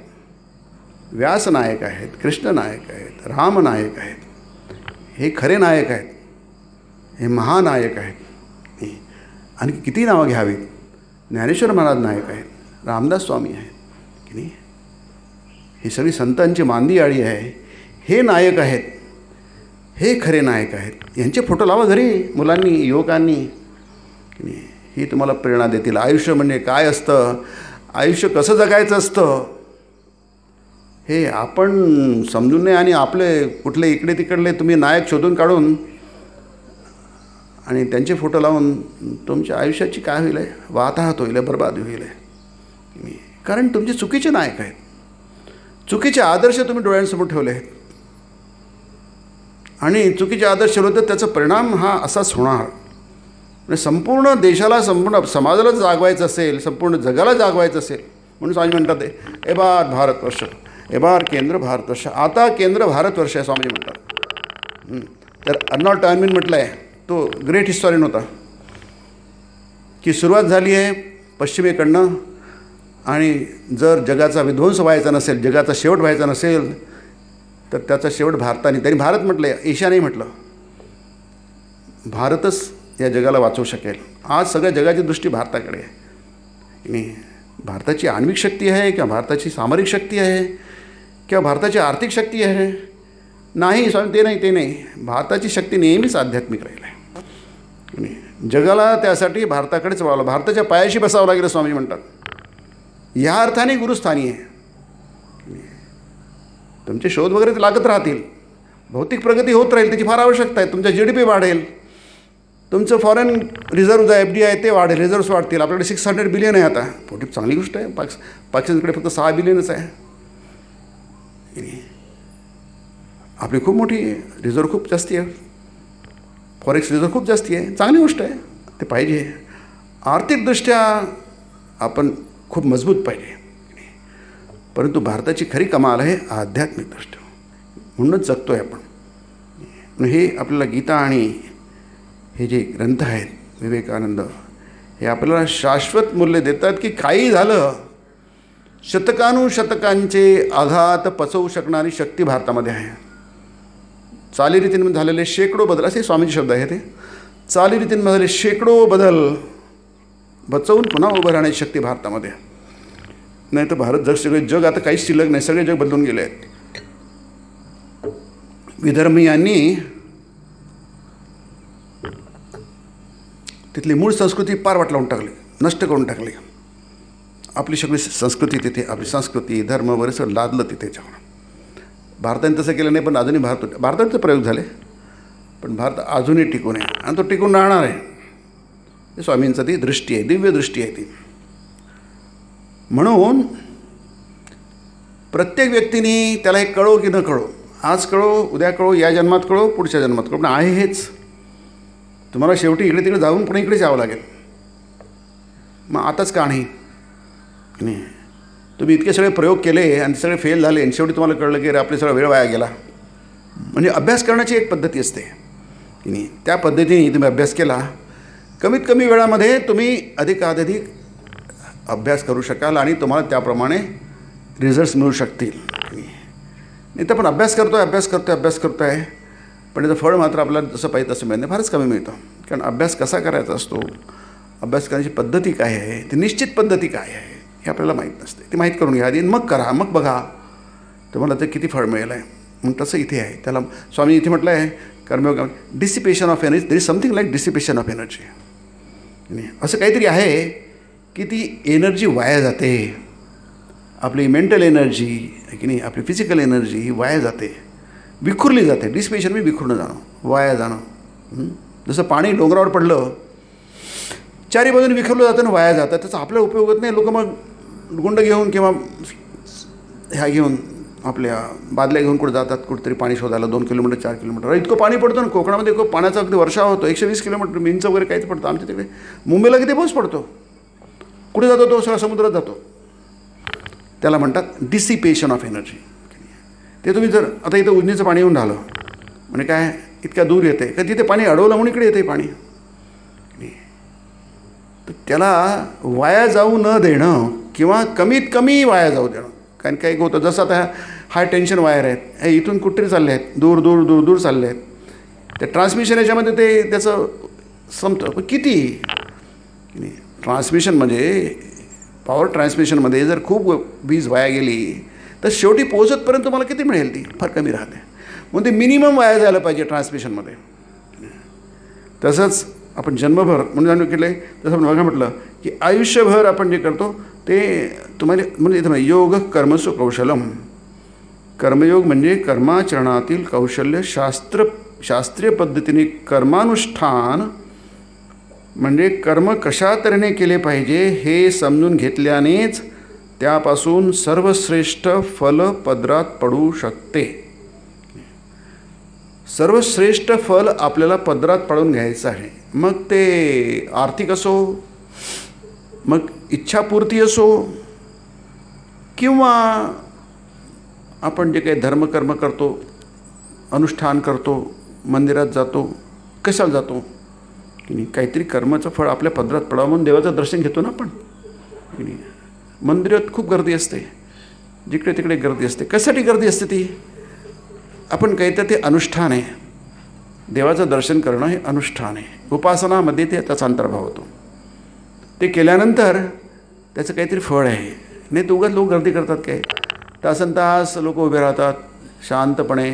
व्यास नायक आहेत, कृष्ण नायक आहेत, राम नायक आहेत. हे खरे नायक आहेत, हे महानायक आहेत. आणि किती नावं घ्यावीत. ज्ञानेश्वर महाराज नायक आहेत, रामदास स्वामी आहेत की नाही. ही सगळी संतांची मांदी आळी आहे. हे नायक आहेत, हे खरे नायक आहेत. यांचे फोटो लावा घरी मुलांनी, युवकांनी की नाही. ही तुम्हाला प्रेरणा देतील. आयुष्य म्हणजे काय असतं, आयुष्य कसं जगायचं असतं हे आपण समजून नाही. आणि आपले कुठले इकडे तिकडले तुम्ही नायक शोधून काढून आणि त्यांचे फोटो लावून तुमच्या आयुष्याची काय होईल आहे, वाताहत होईल आहे, बरबाद होईल आहे. कारण तुमचे चुकीचे नायक आहेत, चुकीचे आदर्श तुम्ही डोळ्यांसमोर ठेवले आहेत. आणि चुकीचे आदर्श ठेवले तर त्याचा परिणाम हा असाच होणार. म्हणजे संपूर्ण देशाला, संपूर्ण समाजाला जागवायचं असेल, संपूर्ण जगाला जागवायचं असेल म्हणून स्वामी म्हणतात ए बार भारतवर्ष, ए बार केंद्र भारतवर्ष. आता केंद्र भारतवर्ष आहे स्वामी म्हणतात. तर अर्नॉल्ड टॉयनबी म्हटलं आहे, तो ग्रेट हिस्टॉरियन होता, की सुरुवात झाली आहे पश्चिमेकडनं आणि जर जगाचा विध्वंस व्हायचा नसेल, जगाचा शेवट व्हायचा नसेल तर त्याचा शेवट भारताने, त्यांनी भारत म्हटलं आहे, एशिया नाही म्हटलं. भारतच या जगाला वाचवू शकेल. आज सगळ्या जगाची दृष्टी भारताकडे आहे. नाही भारताची आण्विक शक्ती आहे किंवा भारताची सामरिक शक्ती आहे किंवा भारताची आर्थिक शक्ती आहे, नाही स्वामी ते नाही. भारताची शक्ती नेहमीच आध्यात्मिक राहील आहे. जगाला त्यासाठी भारताकडेच वळावं, भारताच्या पायाशी बसावं लागेल स्वामी म्हणतात. ह्या अर्थाने गुरुस्थानी आहे. तुमचे शोध वगैरे लागत राहतील, भौतिक प्रगती होत राहील, त्याची फार आवश्यकता आहे. तुमचा GDP वाढेल, तुमचं फॉरेन रिझर्व्ह जो FDI ते वाढेल, रिझर्व्स वाढतील. आपल्याकडे 600 बिलियन आहे आता, मोठी चांगली गोष्ट आहे. पाकिस्तानकडे फक्त 6 बिलियनच आहे. आपली खूप मोठी रिझर्व्ह खूप जास्ती आहे, फॉरेक्स रिझर्व्ह खूप जास्ती आहे, चांगली गोष्ट आहे, ते पाहिजे. आर्थिकदृष्ट्या आपण खूप मजबूत पाहिजे. परंतु भारताची खरी कमाल आहे आध्यात्मिकदृष्ट्या, म्हणूनच जगतो आहे आपण. हे आपल्याला गीता आणि हे जे ग्रंथ आहेत विवेकानंद, हे आपल्याला शाश्वत मूल्य देतात की काही झालं, शतकानुशतकांचे आघात पचवू शकणारी शक्ती भारतामध्ये आहे. चालीरीतींमध्ये झालेले शेकडो बदल, असे स्वामींचे शब्द आहे ते, चालीरीतींमध्ये झालेले शेकडो बदल बचवून पुन्हा उभं राहण्याची शक्ती भारतामध्ये. नाही तर भारत सगळे जग आता काहीच शिल्लक नाही, सगळे जग बदलून गेले आहेत. विधर्मीयांनी तिथली मूळ संस्कृती पार वाट लावून टाकली, नष्ट करून टाकली. आपली सगळी संस्कृती तिथे, आपली संस्कृती धर्म वगैरे सगळं लादलं तिथे त्याच्यावर. भारताने तसं केलं नाही, पण अजूनही भारताचे प्रयोग झाले, पण भारत अजूनही टिकून आहे आणि तो टिकून राहणार आहे. स्वामींचा ती दृष्टी आहे, दिव्य दृष्टी आहे ती. म्हणून प्रत्येक व्यक्तीने त्याला हे कळो की न कळो, आज कळो, उद्या कळो, या जन्मात कळो, पुढच्या जन्मात कळो, पण आहे हेच. तुम्हाला शेवटी इकडे तिकडे जाऊन पुन्हा इकडे यावं लागेल. मग आताच का नाही? तुम्ही इतके सगळे प्रयोग केले आणि सगळे फेल झाले आणि शेवटी तुम्हाला कळलं की आपले सगळा वेळ वाया गेला. म्हणजे अभ्यास करण्याची एक पद्धती असते की नाही, त्या पद्धतीने तुम्ही अभ्यास केला, कमीत कमी वेळामध्ये तुम्ही अधिकाधिक अभ्यास करू शकाल आणि तुम्हाला त्याप्रमाणे रिझल्ट्स मिळू शकतील. नाही तर पण अभ्यास करतो आहे पण त्याचं फळ मात्र आपल्याला जसं पाहिजे तसं मिळणं फारच कमी मिळतं. कारण अभ्यास कसा करायचा असतो, अभ्यास करण्याची पद्धती काय आहे, ती निश्चित पद्धती काय आहे हे आपल्याला माहीत नसते. ती माहीत करून घ्या आधी, मग करा, मग बघा तुम्हाला ते किती फळ मिळेल आहे. मग तसं इथे आहे. त्याला स्वामी इथे म्हटलं आहे कर्मयोग dissipation of energy. There is something like dissipation of energy. असं काहीतरी आहे की ती एनर्जी वाया जाते. आपली मेंटल एनर्जी की नाही, आपली फिजिकल एनर्जी ही वाया जाते, विखुरली जाते. डिसिपेशन म्हणजे विखुरणं जाणं, वाया जाणं. जसं पाणी डोंगरावर पडलं, चारी बाजूने विखरलं जातं आणि वाया जातं, त्याचा आपल्याला उपयोग होत नाही. लोक मग गुंड घेऊन किंवा ह्या घेऊन आपल्या बादल्या घेऊन कुठे जातात, कुठेतरी पाणी शोधायला 2 किलोमीटर 4 किलोमीटर. इतकं पाणी पडतं ना कोकणामध्ये, खूप पाण्याचा अगदी वर्षाव होतो. 120 किलोमीटर इंच वगैरे काहीच पडतं. आमच्या तिकडे मुंबईला किती पाऊस पडतो, कुठे जातो तो सगळा समुद्रात जातो. त्याला म्हणतात डिसिपेशन ऑफ एनर्जी. ते तुम्ही जर आता इथं उजनीचं पाणी येऊन राहिलं म्हणजे काय, इतक्या दूर येते का, तिथे पाणी अडवलं म्हणून इकडे येते पाणी. तर त्याला वाया जाऊ न देणं किंवा कमीत कमी वाया जाऊ देणं. कारण काही होतं, जसं आता हाय टेन्शन वायर आहेत, हे इथून कुठेतरी चालले आहेत, दूर दूर दूर दूर चालले आहेत. त्या ट्रान्समिशन याच्यामध्ये ते त्याचं संपतं. पण किती ट्रान्समिशन म्हणजे पॉवर ट्रान्समिशनमध्ये जर खूप वीज वाया गेली तर शेवटी पोहोचतपर्यंत तुम्हाला किती मिळेल, ती फार कमी राहते. म्हणून ते मिनिमम वाया झालं पाहिजे ट्रान्समिशनमध्ये. तसंच आपण जन्मभर म्हणून जाणून केलं आहे. तसं आपण बघा म्हटलं की आयुष्यभर आपण जे करतो ते तुम्हाला म्हणजे इथं योग कर्मसु कौशलम. कर्मयोग म्हणजे कर्माचरणातील कौशल्य, शास्त्रीय पद्धतीने कर्मानुष्ठान म्हणजे कर्म कशा तऱ्हेने केले पाहिजे हे समजून घेतल्यानेच त्यापासून सर्वश्रेष्ठ फल पदरात पडू शकते. सर्वश्रेष्ठ फल आपल्याला पदरात पडून घ्यायचं आहे. मग ते आर्थिक असो, मग इच्छापूर्ती असो, किंवा आपण जे काही धर्मकर्म करतो, अनुष्ठान करतो, मंदिरात जातो, कशाला जातो की नाही, काहीतरी कर्माचं फळ आपल्या पदरात पडावं म्हणून देवाचं दर्शन घेतो ना आपण की नाही. मंदिरात खूप गर्दी असते, जिकडे तिकडे गर्दी असते. कशासाठी गर्दी असते ती, आपण काहीतरी ते अनुष्ठान आहे. देवाचं दर्शन करणं हे अनुष्ठान आहे. उपासनामध्ये ते त्याचा अंतर्भाव होतो. ते केल्यानंतर त्याचं काहीतरी फळ आहे. नाही तर उगाच लोक गर्दी करतात काय, तासनतास लोक उभे राहतात शांतपणे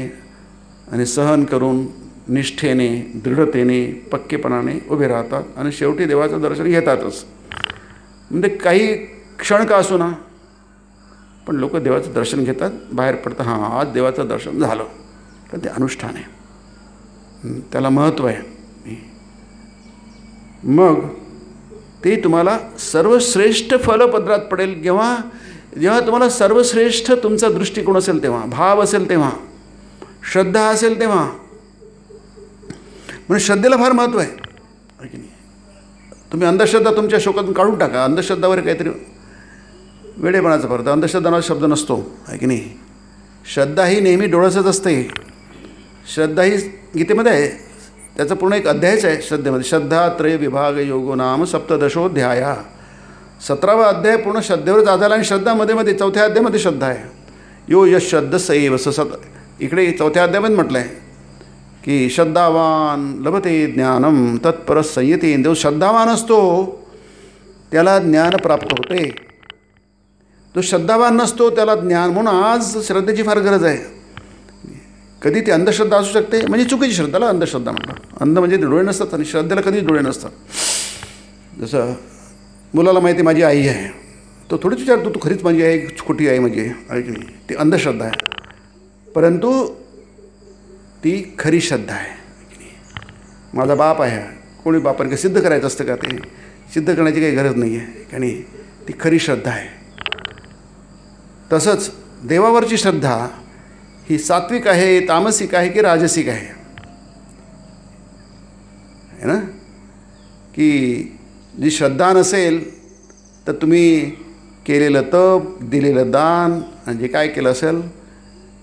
आणि सहन करून निष्ठेने, दृढतेने, पक्केपणाने उभे राहतात आणि शेवटी देवाचं दर्शन घेतातच. म्हणजे काही क्षण का असो ना, पण लोक देवाचं दर्शन घेतात, बाहेर पडतात, हां आज देवाचं दर्शन झालं. पण ते अनुष्ठान आहे, त्याला महत्त्व आहे. मग ते तुम्हाला सर्वश्रेष्ठ फलपदरात पडेल जेव्हा तुम्हाला सर्वश्रेष्ठ तुमचा दृष्टिकोन असेल तेव्हा, भाव असेल तेव्हा, श्रद्धा असेल तेव्हा. म्हणजे श्रद्धेला फार महत्त्व आहे की नाही. तुम्ही अंधश्रद्धा तुमच्या शोकातून काढून टाका. अंधश्रद्धावर काहीतरी वेडेपणाचा पडत. अंधश्रद्धा नावाचा शब्द नसतो आहे की नाही. श्रद्धा ही नेहमी डोळसच असते. श्रद्धा ही गीतेमध्ये आहे, त्याचा पूर्ण एक अध्यायच आहे श्रद्धेमध्ये. श्रद्धा त्रय विभाग योगो नाम सप्तदशोध्याय. 17वा अध्याय पूर्ण श्रद्धेवरच आधारला. आणि श्रद्धा मध्ये 4थ्या अध्यायामध्ये श्रद्धा आहे. यो यश श्रद्ध सैव इकडे 4थ्या अध्यायामध्ये म्हटलं आहे की श्रद्धावान लभते ज्ञानम तत्पर संयते. जो श्रद्धावान असतो त्याला ज्ञान प्राप्त होते. जो श्रद्धावान नसतो त्याला ज्ञान. म्हणून आज श्रद्धेची फार गरज आहे. कधी ती अंधश्रद्धा असू शकते, म्हणजे चुकीची श्रद्धाला अंधश्रद्धा म्हणतात. अंध म्हणजे डोळे नसतात आणि श्रद्धेला कधीच डोळे नसतात. जसं मुलाला माहिती माझी आई आहे, तो थोडीच विचारतो तू खरीच माझी आई खोटी आई माझी आहे की नाही. ती अंधश्रद्धा आहे, परंतु ती खरी श्रद्धा आहे की नाही. माझा बाप आहे, कोणी बापाने काही सिद्ध करायचं असतं का, ते सिद्ध करण्याची काही गरज नाही आहे की नाही. ती खरी श्रद्धा आहे. तसंच देवावरची श्रद्धा ही सात्विक आहे, तामसिक आहे की राजसिक आहे? है ना? की जी श्रद्धा नसेल तर तुम्ही केलेलं तप, दिलेलं दान आणि जे काय केलं असेल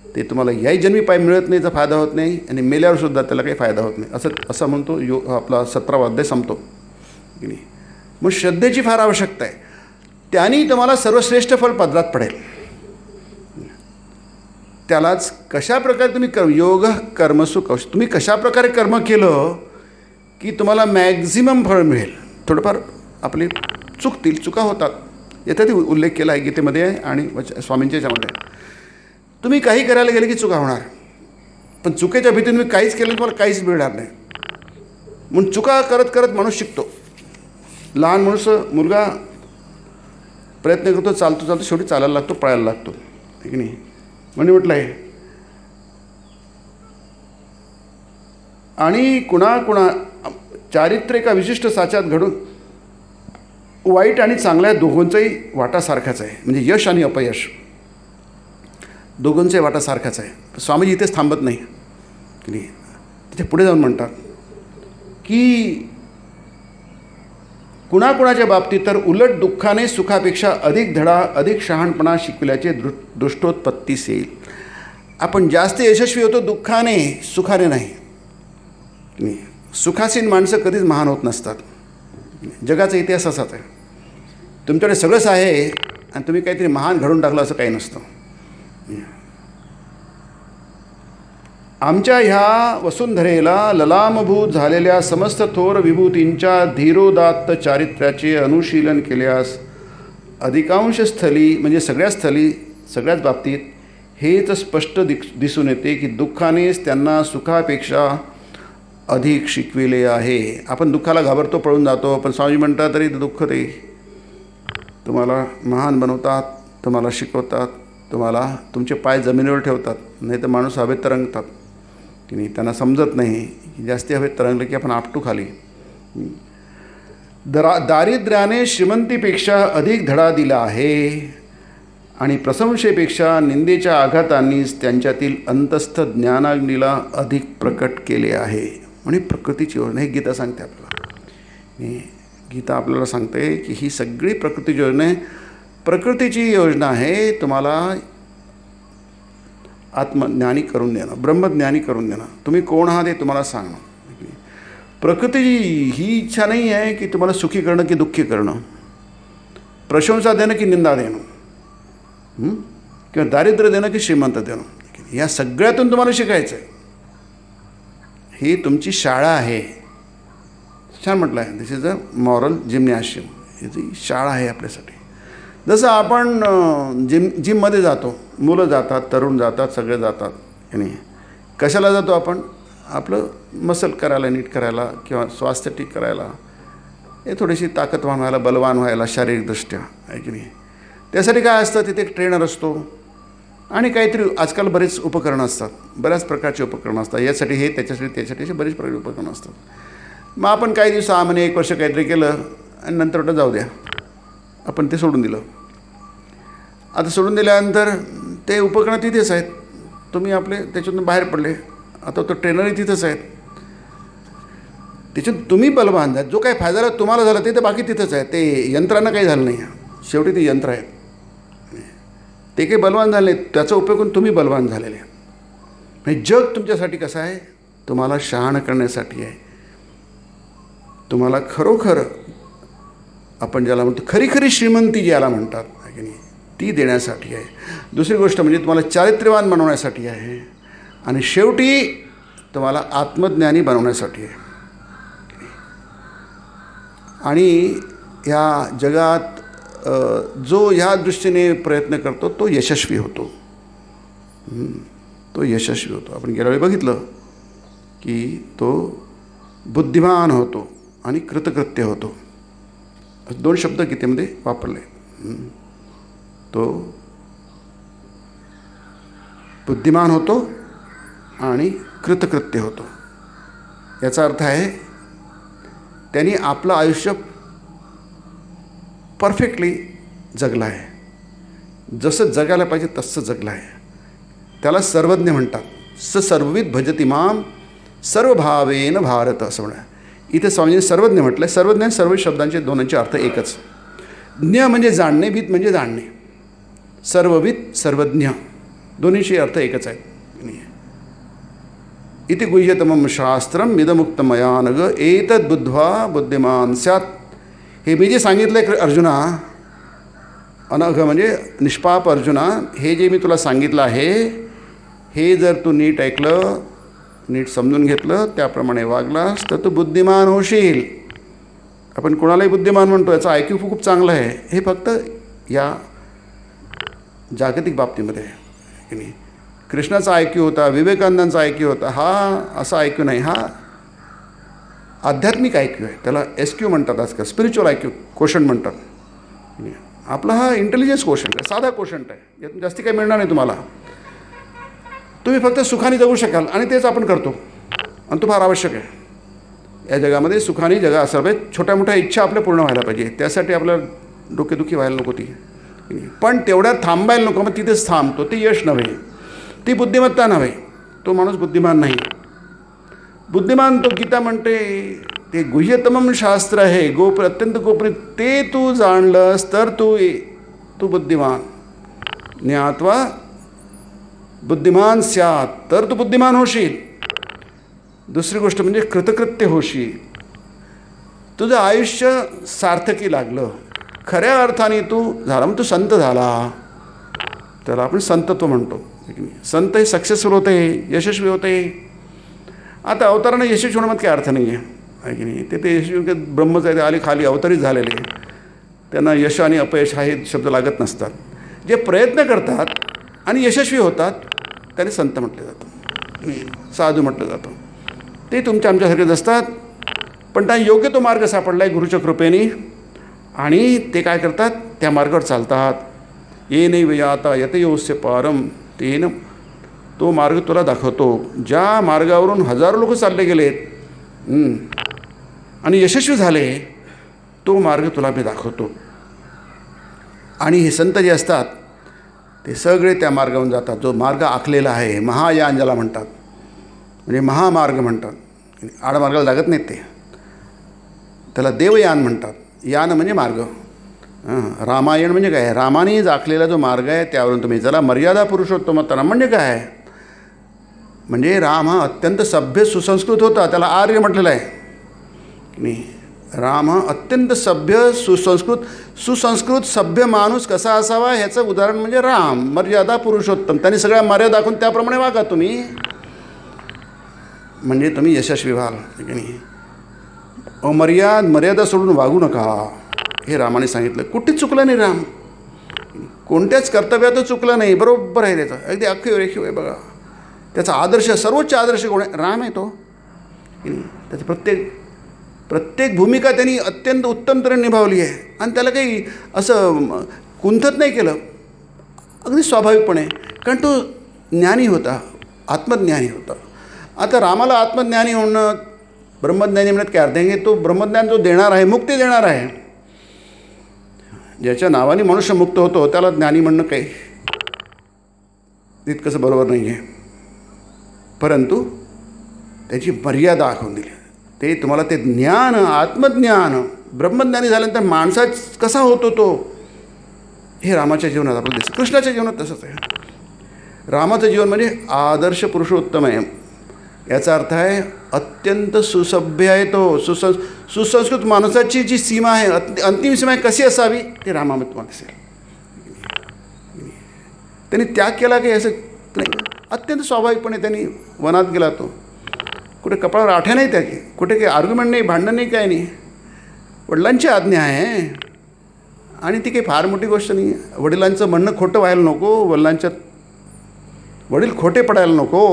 ते तुम्हाला याही जन्मी पाय मिळत नाही, तर फायदा होत नाही, आणि मेल्यावरसुद्धा त्याला काही फायदा होत नाही, असं म्हणतो आपला 17वा अध्याय संपतो की नाही. मग श्रद्धेची फार आवश्यकता आहे. त्याने तुम्हाला सर्वश्रेष्ठ फल पदरात पडेल. त्यालाच कशा प्रकारे तुम्ही योग कर्मसु कौशल, तुम्ही कशा प्रकारे कर्म केलं की तुम्हाला मॅक्झिमम फळ मिळेल. थोडंफार आपली चुका होतात, याचा उल्लेख केला आहे गीतेमध्ये आणि स्वामींच्या याच्यामध्ये. तुम्ही काही करायला गेले की चुका होणार, पण चुकीच्या भीतीने तुम्ही काहीच केलं तुम्हाला काहीच मिळणार नाही. म्हणून चुका करत करत माणूस शिकतो. लहान मुलगा प्रयत्न करतो, चालतो शेवटी चालायला लागतो, पळायला लागतो, ठीक नाही. म्हणजे म्हटलं आहे. आणि कुणा चारित्र्य एका विशिष्ट साच्यात घडून वाईट आणि चांगल्या दोघांचाही वाटा सारखाच आहे. म्हणजे यश आणि अपयश दोघांचाही वाटा सारखाच आहे. स्वामीजी इथेच थांबत नाही की नाही, तिथे पुढे जाऊन म्हणतात की कुणाकुणाच्या बाबतीत तर उलट दुःखाने सुखापेक्षा अधिक धडा, अधिक शहाणपणा शिकविल्याचे दृष्टोत्पत्तीस येईल. आपण जास्त यशस्वी होतो दुःखाने, सुखाने नाही. सुखासीन माणसं कधीच महान होत नसतात. जगाचा इतिहास असाच आहे. तुमच्याकडे सगळंच आहे आणि तुम्ही काहीतरी महान घडून टाकलं असं काही नसतं. आमच्या ह्या वसुंधरेला ललामभूत झालेल्या समस्त थोर विभूतींच्या धीरोदात्त चारित्र्याचे अनुशीलन केल्यास अधिकांश स्थली, म्हणजे सगळ्याच बाबतीत हेच स्पष्ट दिसून येते की दुःखानेच त्यांना सुखापेक्षा अधिक शिकविले आहे. आपण दुःखाला घाबरतो, पळून जातो, पण स्वामी म्हणतात तरी दुःख ते तुम्हाला महान बनवतात, तुम्हाला शिकवतात, तुम्हाला तुमचे पाय जमिनीवर ठेवतात. नाही तर माणूस हवेत तरंगतात की नाही. त्यांना समजत नाही की जास्ती हवेत तरंगलं की आपण आपटू खाली. दारिद्र्याने श्रीमंतीपेक्षा अधिक धडा दिला आहे आणि प्रशंसेपेक्षा निंदेच्या आघातांनीच त्यांच्यातील अंतस्थ ज्ञानाग्नीला अधिक प्रकट केले आहे. म्हणजे प्रकृतीची योजना हे गीता सांगते आपल्याला. गीता आपल्याला सांगते की ही सगळी प्रकृतीची योजना आहे. प्रकृतीची योजना आहे तुम्हाला आत्मज्ञानी करून देणं, ब्रह्मज्ञानी करून देणं. तुम्ही कोण आहात हे तुम्हाला सांगणं. प्रकृतीची ही इच्छा नाही आहे की तुम्हाला सुखी करणं की दुःखी करणं, प्रशंसा देणं की निंदा देणं, किंवा दारिद्र्य देणं की श्रीमंत देणं. या सगळ्यातून तुम्हाला शिकायचं आहे. ही तुमची शाळा आहे. छान म्हटलं आहे, दिस इज अ मॉरल जिम्नॅशियम. ही शाळा आहे आपल्यासाठी. जसं आपण जिममध्ये जातो, मुलं जातात, तरुण जातात, सगळे जातात. आणि कशाला जातो आपण? आपलं मसल करायला, नीट करायला, किंवा स्वास्थ्य ठीक करायला, हे थोडीशी ताकदवान व्हायला, बलवान व्हायला शारीरिकदृष्ट्या, आहे की नाही. त्यासाठी काय असतं, तिथे एक ट्रेनर असतो आणि काहीतरी आजकाल बरेच उपकरणं असतात, बऱ्याच प्रकारचे उपकरणं असतात. यासाठी हे, त्याच्यासाठी असे बरेच प्रकारचे उपकरणं असतात. मग आपण काही दिवस 6 महिने 1 वर्ष काहीतरी केलं आणि नंतर वाटतं जाऊ द्या, आपण ते सोडून दिलं. आता सोडून दिल्यानंतर ते उपकरणं तिथेच आहेत, तुम्ही आपले त्याच्यातून बाहेर पडले. आता तो ट्रेनरही तिथंच आहेत, त्याच्यात तुम्ही बलवान झाला. जो काही फायदा झाला तुम्हाला झाला ते तर बाकी तिथंच आहे. ते यंत्रांना काही झालं नाही. शेवटी ते यंत्र आहेत, ते काही बलवान झाले नाही. त्याचा उपयोग करून तुम्ही बलवान झालेले. म्हणजे जग तुमच्यासाठी कसं आहे? तुम्हाला शहाणं करण्यासाठी आहे. तुम्हाला खरोखर आपण ज्याला म्हणतो खरी खरी श्रीमंती ज्याला म्हणतात की नाही, ती देण्यासाठी आहे. दुसरी गोष्ट म्हणजे तुम्हाला चारित्र्यवान बनवण्यासाठी आहे. आणि शेवटी तुम्हाला आत्मज्ञानी बनवण्यासाठी आहे. आणि ह्या जगात जो ह्या दृष्टीने प्रयत्न करतो तो यशस्वी होतो. आपण गेल्या वेळी बघितलं की तो बुद्धिमान होतो आणि कृतकृत्य होतो. 2 शब्द गीतेमध्ये वापरले. तो बुद्धिमान होतो आणि कृतकृत्य होतो. याचा अर्थ आहे त्यांनी आपलं आयुष्य परफेक्टली जगलं आहे. जसं जगायला पाहिजे तसं जगलं आहे. त्याला सर्वज्ञ म्हणतात. स सर्वविद भजति माम सर्वभावेन भारत असं म्हणा. इथे स्वामींनी सर्वज्ञ म्हटलं. सर्वज्ञ आणि सर्व शब्दांचे दोन्हीचे अर्थ एकच. ज्ञ म्हणजे जाणणे, विद म्हणजे जाणणे. सर्वविद सर्वज्ञ दोन्हीचे अर्थ एकच आहेत. इति गुह्यतमं शास्त्रम इदमुक्त मया नग एतद् बुद्ध्वा बुद्धिमान स्यात्. हे मी जे सांगितलं आहे अर्जुना, अनघ म्हणजे निष्पाप अर्जुना, हे जे मी तुला सांगितलं आहे हे जर तू नीट ऐकलं, नीट समजून घेतलं, त्याप्रमाणे वागलास तर तू बुद्धिमान होशील. आपण कोणालाही बुद्धिमान म्हणतो, याचा IQ खूप चांगला आहे. हे फक्त या जागतिक बाबतीमध्ये आहे की नाही. कृष्णाचा IQ होता, विवेकानंदांचा IQ होता. हा असा IQ नाही, हा आध्यात्मिक IQ आहे. त्याला SQ म्हणतात आजकाल, स्पिरिच्युअल IQ क्वोशंट म्हणतात. आपला हा इंटेलिजन्स क्वोशंट आहे, साधा क्वोशंट आहे. यातून जास्ती काही मिळणार नाही तुम्हाला. तुम्ही फक्त सुखाने जगू शकाल आणि तेच आपण करतो आणि तो फार आवश्यक आहे. या जगामध्ये सुखाने जगा असायला पाहिजे. छोट्या मोठ्या इच्छा आपल्या पूर्ण व्हायला पाहिजे. त्यासाठी आपल्याला डोकेदुखी व्हायला नको ती. पण तेवढ्यात थांबायला नको. मग तिथेच थांबतो. ते यश नव्हे, ती बुद्धिमत्ता नव्हे. तो माणूस बुद्धिमान नाही. बुद्धिमान तो गीता म्हणते ते गुह्यतमं शास्त्र आहे, अत्यंत गोपनीय. ते तू जाणलंस तर तू बुद्धिमान. ज्ञात्वा बुद्धिमान स्यात्, तर तू बुद्धिमान होशील. दुसरी गोष्ट म्हणजे कृतकृत्य होशील. तुझं आयुष्य सार्थकी लागलं, खऱ्या अर्थाने तू झाला, मग तू संत झाला. त्याला आपण संतत्व म्हणतो. संत हे सक्सेसफुल होते, यशस्वी होते. आता अवतारानं यशस्वी होण्यामध्ये काही अर्थ नाही आहे की नाही. ते यशस्वी ब्रह्मच आहे, आली खाली अवतरित झालेले, त्यांना यश आणि अपयश हा हे शब्द लागत नसतात. जे प्रयत्न करतात आणि यशस्वी होतात त्याने संत म्हटलं जातं, साधू म्हटलं जातं. ते तुमच्या आमच्यासारखेच असतात, पण त्यांना योग्य तो मार्ग सापडला आहे गुरुच्या कृपेने आणि ते काय करतात, त्या मार्गावर चालतात. ये नैव याता यतयोस्य पारम, तेन तो मार्ग तुला दाखवतो. ज्या मार्गावरून हजारो लोक चालले गेलेत आणि यशस्वी झाले, तो मार्ग तुला मी दाखवतो. आणि हे संत जे असतात ते सगळे त्या मार्गावरून जातात. जो मार्ग आखलेला आहे, महायान ज्याला म्हणतात, म्हणजे महामार्ग म्हणतात. आडमार्गाला लागत नाहीत ते, त्याला देवयान म्हणतात. यान म्हणजे मार्ग. रामायण म्हणजे काय, रामाने आखलेला जो मार्ग आहे त्यावरून तुम्ही चला. मर्यादा पुरुषोत्तमता म्हणजे काय, म्हणजे राम हा अत्यंत सभ्य सुसंस्कृत होता, त्याला आर्य म्हटलेलं आहे नाही. राम हा अत्यंत सभ्य सुसंस्कृत सभ्य माणूस कसा असावा ह्याचं उदाहरण म्हणजे राम. मर्यादा पुरुषोत्तम, त्यांनी सगळ्या मर्यादा दाखवून त्याप्रमाणे वागा तुम्ही, म्हणजे तुम्ही यशस्वी व्हाल की नाही. मर्यादा सोडून वागू नका, हे रामाने सांगितलं. कुठेच चुकलं नाही राम, कोणत्याच कर्तव्यात चुकलं नाही. बरोबर आहे त्याचं, अगदी अख्खी रेखीव आहे. बघा त्याचा आदर्श, सर्वोच्च आदर्श कोण आहे, राम आहे तो की नाही. त्याचं प्रत्येक भूमिका त्यांनी अत्यंत उत्तम तऱ्हेने निभावली आहे आणि त्याला काही असं कुंठत नाही केलं, अगदी स्वाभाविकपणे. कारण तो ज्ञानी होता, आत्मज्ञानी होता. आता रामाला आत्मज्ञानी होणं, ब्रह्मज्ञानी म्हणत काय अर्थ आहे, तो ब्रह्मज्ञान जो देणार आहे, मुक्ती देणार आहे. ज्याच्या नावाने मनुष्य मुक्त होतो त्याला ज्ञानी म्हणणं काही तितकंसं बरोबर नाही आहे. परंतु त्याची मर्यादा दाखवून दिली. ते तुम्हाला ते ज्ञान, आत्मज्ञान, ब्रह्मज्ञानी झाल्यानंतर माणसाच कसा होतो तो, हे रामाच्या जीवनात आपल्याला दिसतं. कृष्णाच्या जीवनात तसंच आहे. रामाचं जीवन म्हणजे आदर्श पुरुषोत्तम आहे. याचा अर्थ आहे अत्यंत सुसभ्य आहे तो. सुसंस्कृत माणसाची जी सीमा आहे, अंतिम सीमा आहे, कशी असावी ते रामामध्ये तुम्हाला दिसेल. त्यांनी त्याग केला काही असं नाही, अत्यंत स्वाभाविकपणे त्यांनी वनात गेला. तो कुठे कपाळावर आठ्या नाही त्याची, कुठे काही आर्ग्युमेंट नाही, भांडण नाही, काय नाही. वडिलांची आज्ञा आहे आणि ती काही फार मोठी गोष्ट नाही. वडिलांचं म्हणणं खोटं व्हायला नको, वडील खोटे पडायला नको,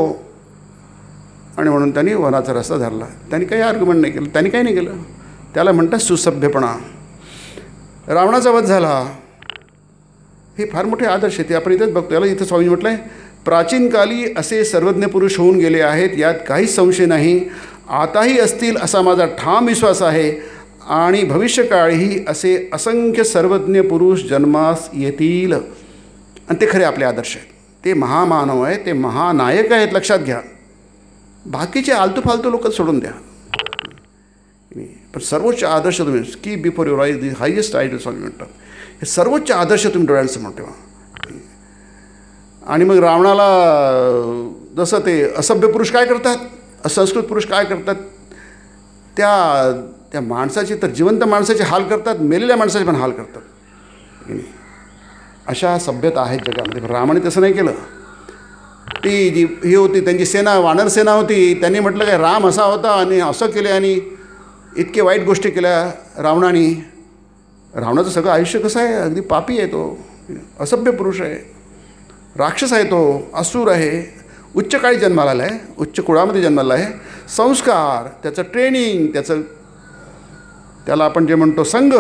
आणि म्हणून त्यांनी वनाचा रस्ता धरला. त्यांनी काही आर्ग्युमेंट नाही केलं, त्यांनी काही नाही केलं. त्याला म्हणतात सुसभ्यपणा. रावणाचा वध झाला, हे फार मोठे आदर्श आहे. ते आपण इथंच बघतो. याला इथं स्वामी म्हटलं आहे, प्राचीन काली असे सर्वज्ञ पुरुष होऊन गेले आहेत, यात काहीच संशय नाही. आताही असतील असा माझा ठाम विश्वास आहे आणि भविष्यकाळीही असे असंख्य सर्वज्ञ पुरुष जन्मास येतील. आणि ते खरे आपले आदर्श आहेत. ते महामानव आहेत, ते महानायक आहेत, लक्षात घ्या. बाकीचे आलतू फालतू लोक सोडून द्या. पण सर्वोच्च आदर्श तुम्ही keep before your eyes the highest ideal Swami म्हणतात. हे सर्वोच्च आदर्श तुम्ही डोळ्यांसमोर ठेवा. आणि मग रावणाला जसं ते असभ्य पुरुष काय करतात, असंस्कृत पुरुष काय करतात, त्या माणसाची तर जिवंत माणसाचे हाल करतात, मेलेल्या माणसाचे पण हाल करतात. अशा सभ्यता आहेत जगामध्ये. रामाने तसं नाही केलं. ती जी ही होती त्यांची सेना, वानर सेना होती, त्यांनी म्हटलं काय राम असा होता आणि असं केले आणि इतके वाईट गोष्टी केल्या रावणाने. रावणाचं सगळं आयुष्य कसं आहे, अगदी पापी आहे तो, असभ्य पुरुष आहे, राक्षस आहे तो, असुर आहे, उच्च काळी जन्माला आला आहे, उच्च कुळामध्ये जन्माला आहे. संस्कार, त्याचं ट्रेनिंग, त्याला आपण जे म्हणतो संघ,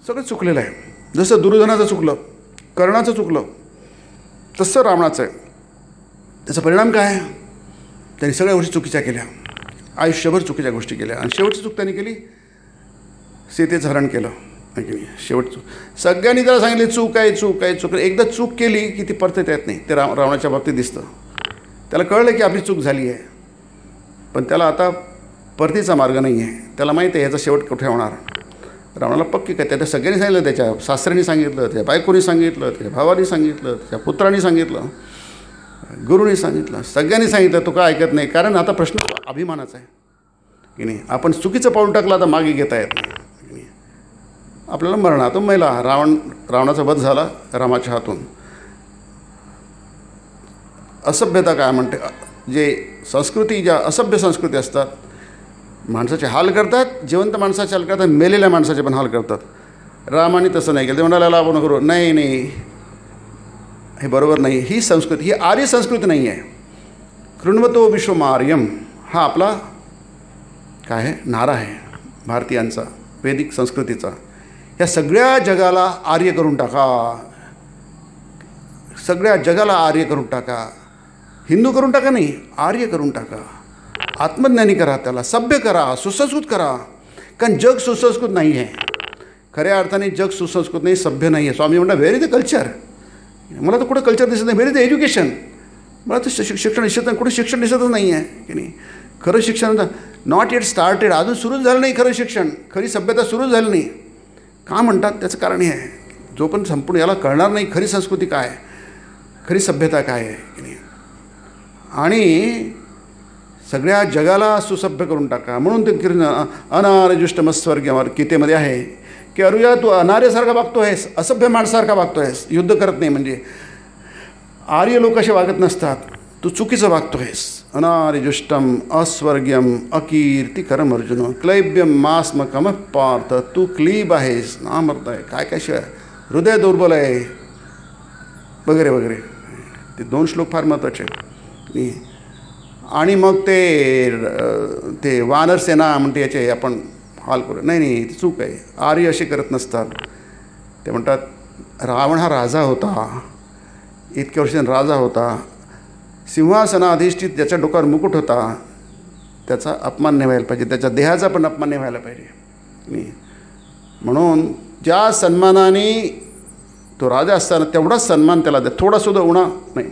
सगळं चुकलेलं आहे. जसं दुर्योधनाचं चुकलं, कर्णाचं चुकलं, तसं रावणाचं आहे. त्याचा परिणाम काय, त्यांनी सगळ्या गोष्टी चुकीच्या केल्या, आयुष्यभर चुकीच्या गोष्टी केल्या. आणि शेवटची चूक त्यांनी केली, सीतेचं हरण केलं. की शेवट चूक सगळ्यांनी त्याला सांगितले चूक आहे, चूक आहे, चूक. एकदा चूक केली की ती परत येत नाही. ते रावणाच्या बाबतीत दिसतं. त्याला कळलं की आपली चूक झाली आहे, पण त्याला आता परतीचा मार्ग नाही आहे. त्याला माहीत आहे याचा शेवट कुठे होणार. रावणाला पक्की काय, त्याच्या सगळ्यांनी सांगितलं, त्याच्या सासऱ्यांनी सांगितलं, त्याच्या बायकोनी सांगितलं, त्याच्या भावानी सांगितलं, त्याच्या पुत्रांनी सांगितलं, गुरुनी सांगितलं, सगळ्यांनी सांगितलं. तो काय ऐकत नाही. कारण आता प्रश्न अभिमानाचा आहे की नाही. आपण चुकीचं पाऊल टाकलं, आता मागे घेता येत नाही. आपल्याला मरणातून मेला. रावणाचा वध झाला रामाच्या हातून. असभ्यता काय म्हणते, जे संस्कृती, ज्या असभ्य संस्कृती असतात, माणसाचे हाल करतात, जिवंत माणसाचे हाल करतात, मेलेल्या माणसाचे पण हाल करतात. रामाने तसं नाही केलं. ते म्हणाला आपण करू, नाही, हे बरोबर नाही. ही संस्कृती, ही आर्य संस्कृती नाही आहे. कृण्वतो विश्वमार्यम हा आपला काय आहे, नारा आहे भारतीयांचा, वैदिक संस्कृतीचा. या सगळ्या जगाला आर्य करून टाका, सगळ्या जगाला आर्य करून टाका. हिंदू करून टाका नाही, आर्य करून टाका. आत्मज्ञानी करा, त्याला सभ्य करा, सुसंस्कृत करा. कारण जग सुसंस्कृत नाही आहे. खऱ्या अर्थाने जग सुसंस्कृत नाही, सभ्य नाही आहे. स्वामी म्हणतात व्हेर इज द कल्चर. मला तर कुठं कल्चर दिसत नाही. Where is the education. मला तर शिक्षण दिसत नाही, कुठं शिक्षण दिसतच नाही आहे की नाही. खरं शिक्षण नॉट येट स्टार्टेड, अजून सुरूच झालं नाही खरं शिक्षण, खरी सभ्यता सुरूच झाली नाही. का म्हणतात, त्याचं कारण हे आहे, जो पण संपूर्ण याला कळणार नाही खरी संस्कृती काय, खरी सभ्यता काय आहे की नाही. आणि सगळ्या जगाला सुसभ्य करून टाका. म्हणून ते अनार्यजुष्टमस्वर्गीय गीतेमध्ये आहे की अरुया तू अनार्यासारखा वागतो आहेस, असभ्य माणसासारखा वागतो आहेस, युद्ध करत नाही. म्हणजे आर्य लोक असे वागत नसतात, तू चुकीचं वागतो आहेस. अनार्यजुष्टम अस्वर्ग्यम अकीर्तिकरम अर्जुन क्लैब्यम मास्मकम पार्थ. तू क्लीब आहेस, नामर्थ आहे, काय काय शिवाय हृदय दुर्बल आहे वगैरे वगैरे. ते 2 श्लोक फार महत्त्वाचे आहेत. आणि मग ते वानर सेना म्हणते याचे आपण हाल करू, नाही, ती चूक आहे. आर्य असे करत नसतात. ते म्हणतात रावण हा राजा होता, इतक्या वर्षांनी राजा होता, सिंहासनाधिष्ठित, ज्याच्या डोक्यावर मुकुट होता, त्याचा अपमान नाही व्हायला पाहिजे, त्याच्या देहाचा पण अपमान नाही व्हायला पाहिजे. म्हणून ज्या सन्मानाने तो राजा असताना तेवढाच सन्मान त्याला द्या, थोडासुद्धा उणा नाही.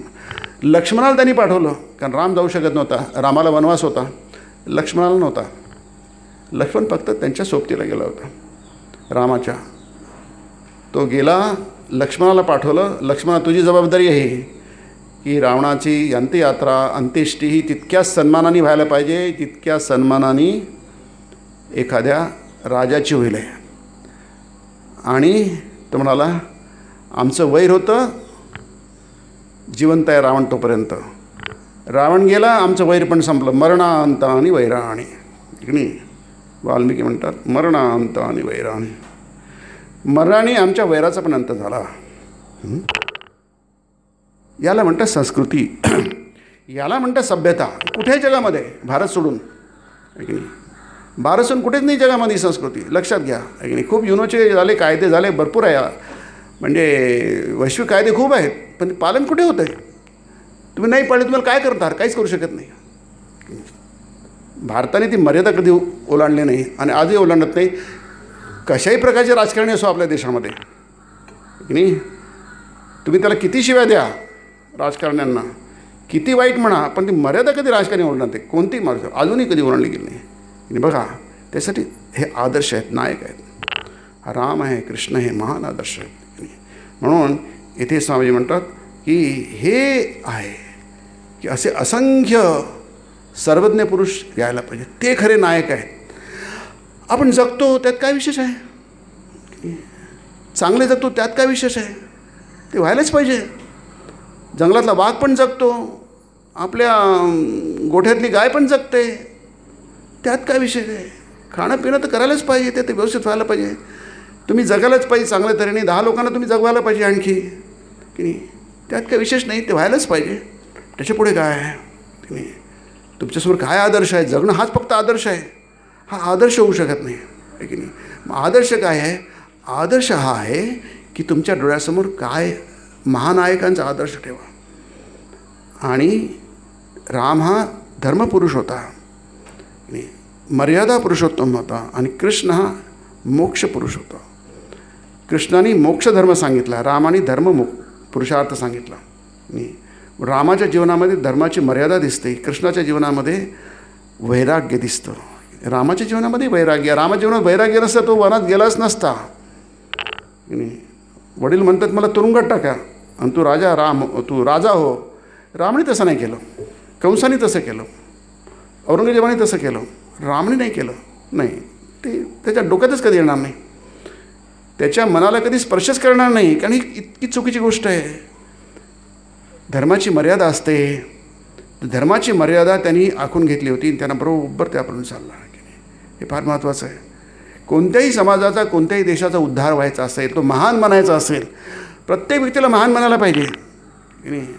लक्ष्मणाला त्यांनी पाठवलं, कारण राम जाऊ शकत नव्हता, रामाला वनवास होता, लक्ष्मणाला नव्हता. लक्ष्मण फक्त त्यांच्या सोबतीला गेला होता रामाच्या. तो गेला, लक्ष्मणाला पाठवलं. लक्ष्मणा तुझी जबाबदारी आहे की रावणाची अंत्ययात्रा, अंत्येष्टी ही तितक्याच सन्मानाने व्हायला पाहिजे, तितक्या सन्मानाने एखाद्या राजाची होईल आहे. आणि तो म्हणाला आमचं वैर होतं, जिवंत आहे रावण तोपर्यंत. रावण गेला, आमचं वैर पण संपलं. मरणांत आणि वैराणी. नाही, वाल्मिकी म्हणतात मरणांत आणि वैराणी. मरणाने आमच्या वैराचा पण अंत झाला. याला म्हणतात संस्कृती, याला म्हणतात सभ्यता. कुठेही जगामध्ये, भारत सोडून की नाही, भारत सोडून कुठेच नाही जगामध्ये संस्कृती, लक्षात घ्या की नाही. खूप युनोचे झाले, कायदे झाले, भरपूर आहे, म्हणजे वैश्विक कायदे खूप आहेत, पण पालन कुठे होतं आहे. तुम्ही नाही पाळले, तुम्हाला काय करणार, काहीच करू शकत नाही. भारताने ती मर्यादा कधी ओलांडली नाही आणि आजही ओलांडत नाही. कशाही प्रकारचे राजकारणी असो आपल्या देशामध्ये की नाही, तुम्ही त्याला किती शिव्या द्या राजकारण्यांना, किती वाईट म्हणा, पण ती मर्यादा कधी राजकारणी ओळखणार ते, कोणतीही मर्यादा अजूनही कधी ओळखली गेली नाही. आणि बघा त्यासाठी हे आदर्श आहेत, नायक आहेत. राम आहे, कृष्ण हे महान आदर्श आहेत. म्हणून इथे स्वामीजी म्हणतात की हे आहे की असे असंख्य सर्वज्ञ पुरुष यायला पाहिजे, ते खरे नायक आहेत. आपण जगतो त्यात काय विशेष आहे, चांगले जगतो त्यात काय विशेष आहे, ते व्हायलाच पाहिजे. जंगलातला वाघ पण जगतो, आपल्या गोठ्यातली गाय पण जगते, त्यात काय विशेष आहे. खाणं पिणं तर करायलाच पाहिजे, ते व्यवस्थित व्हायला पाहिजे. तुम्ही जगायलाच पाहिजे चांगल्या तऱ्हेने, 10 लोकांना तुम्ही जगवायला पाहिजे आणखी की नाही, त्यात काय विशेष नाही, ते व्हायलाच पाहिजे. त्याच्यापुढे काय आहे की नाही, तुमच्यासमोर काय आदर्श आहे, जगणं हाच फक्त आदर्श आहे, हा आदर्श होऊ शकत नाही आहे की नाही. मग आदर्श काय आहे, आदर्श हा आहे की तुमच्या डोळ्यासमोर काय महानायकांचा आदर्श ठेवा. आणि राम हा धर्मपुरुष होता आणि मर्यादा पुरुषोत्तम होता, आणि कृष्ण हा मोक्ष पुरुष होता. कृष्णाने मोक्षधर्म सांगितला, रामाने पुरुषार्थ सांगितला. आणि रामाच्या जीवनामध्ये धर्माची मर्यादा दिसते, कृष्णाच्या जीवनामध्ये वैराग्य दिसतं. रामाच्या जीवनामध्ये वैराग्य, रामाच्या जीवनात वैराग्य नसतं तो वनात गेलाच नसता. वडील म्हणतात मला तुरुंगात टाका आणि तू राजा हो. रामाने तसं नाही केलं, कंसाने तसं केलं, औरंगजेबाने तसं केलं, रामने नाही केलं. नाही, ते त्याच्या डोक्यातच कधी येणार नाही, त्याच्या मनाला कधी स्पर्शच करणार नाही, कारण ही इतकी चुकीची गोष्ट आहे. धर्माची मर्यादा असते, धर्माची मर्यादा त्यांनी आखून घेतली होती, त्यांना बरोबर त्याप्रमाणे चालला. हे फार महत्त्वाचं आहे. कोणत्याही समाजाचा, कोणत्याही देशाचा उद्धार व्हायचा असेल, तो महान बनायचा असेल, प्रत्येक व्यक्तीला महान बनायला पाहिजे.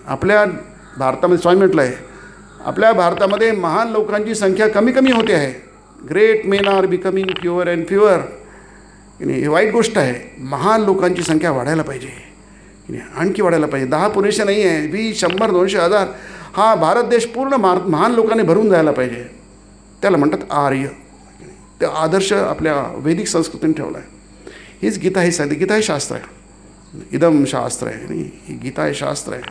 आपल्या भारतामध्ये स्वामी म्हटलं आहे, आपल्या भारतामध्ये महान लोकांची संख्या कमी कमी होते आहे. Great men are becoming fewer and fewer. ही वाईट गोष्ट आहे. महान लोकांची संख्या वाढायला पाहिजे, आणखी वाढायला पाहिजे. 10 पुरेसे नाही आहे, 20, 100, 200, 1000 हा भारत देश पूर्ण महान लोकांनी भरून जायला पाहिजे. त्याला म्हणतात आर्य. ते आदर्श आपल्या वैदिक संस्कृतीने ठेवला आहे. हीच गीता ही साधी, गीता हे शास्त्र आहे, इदम शास्त्र आहे. ही गीता हे शास्त्र आहे.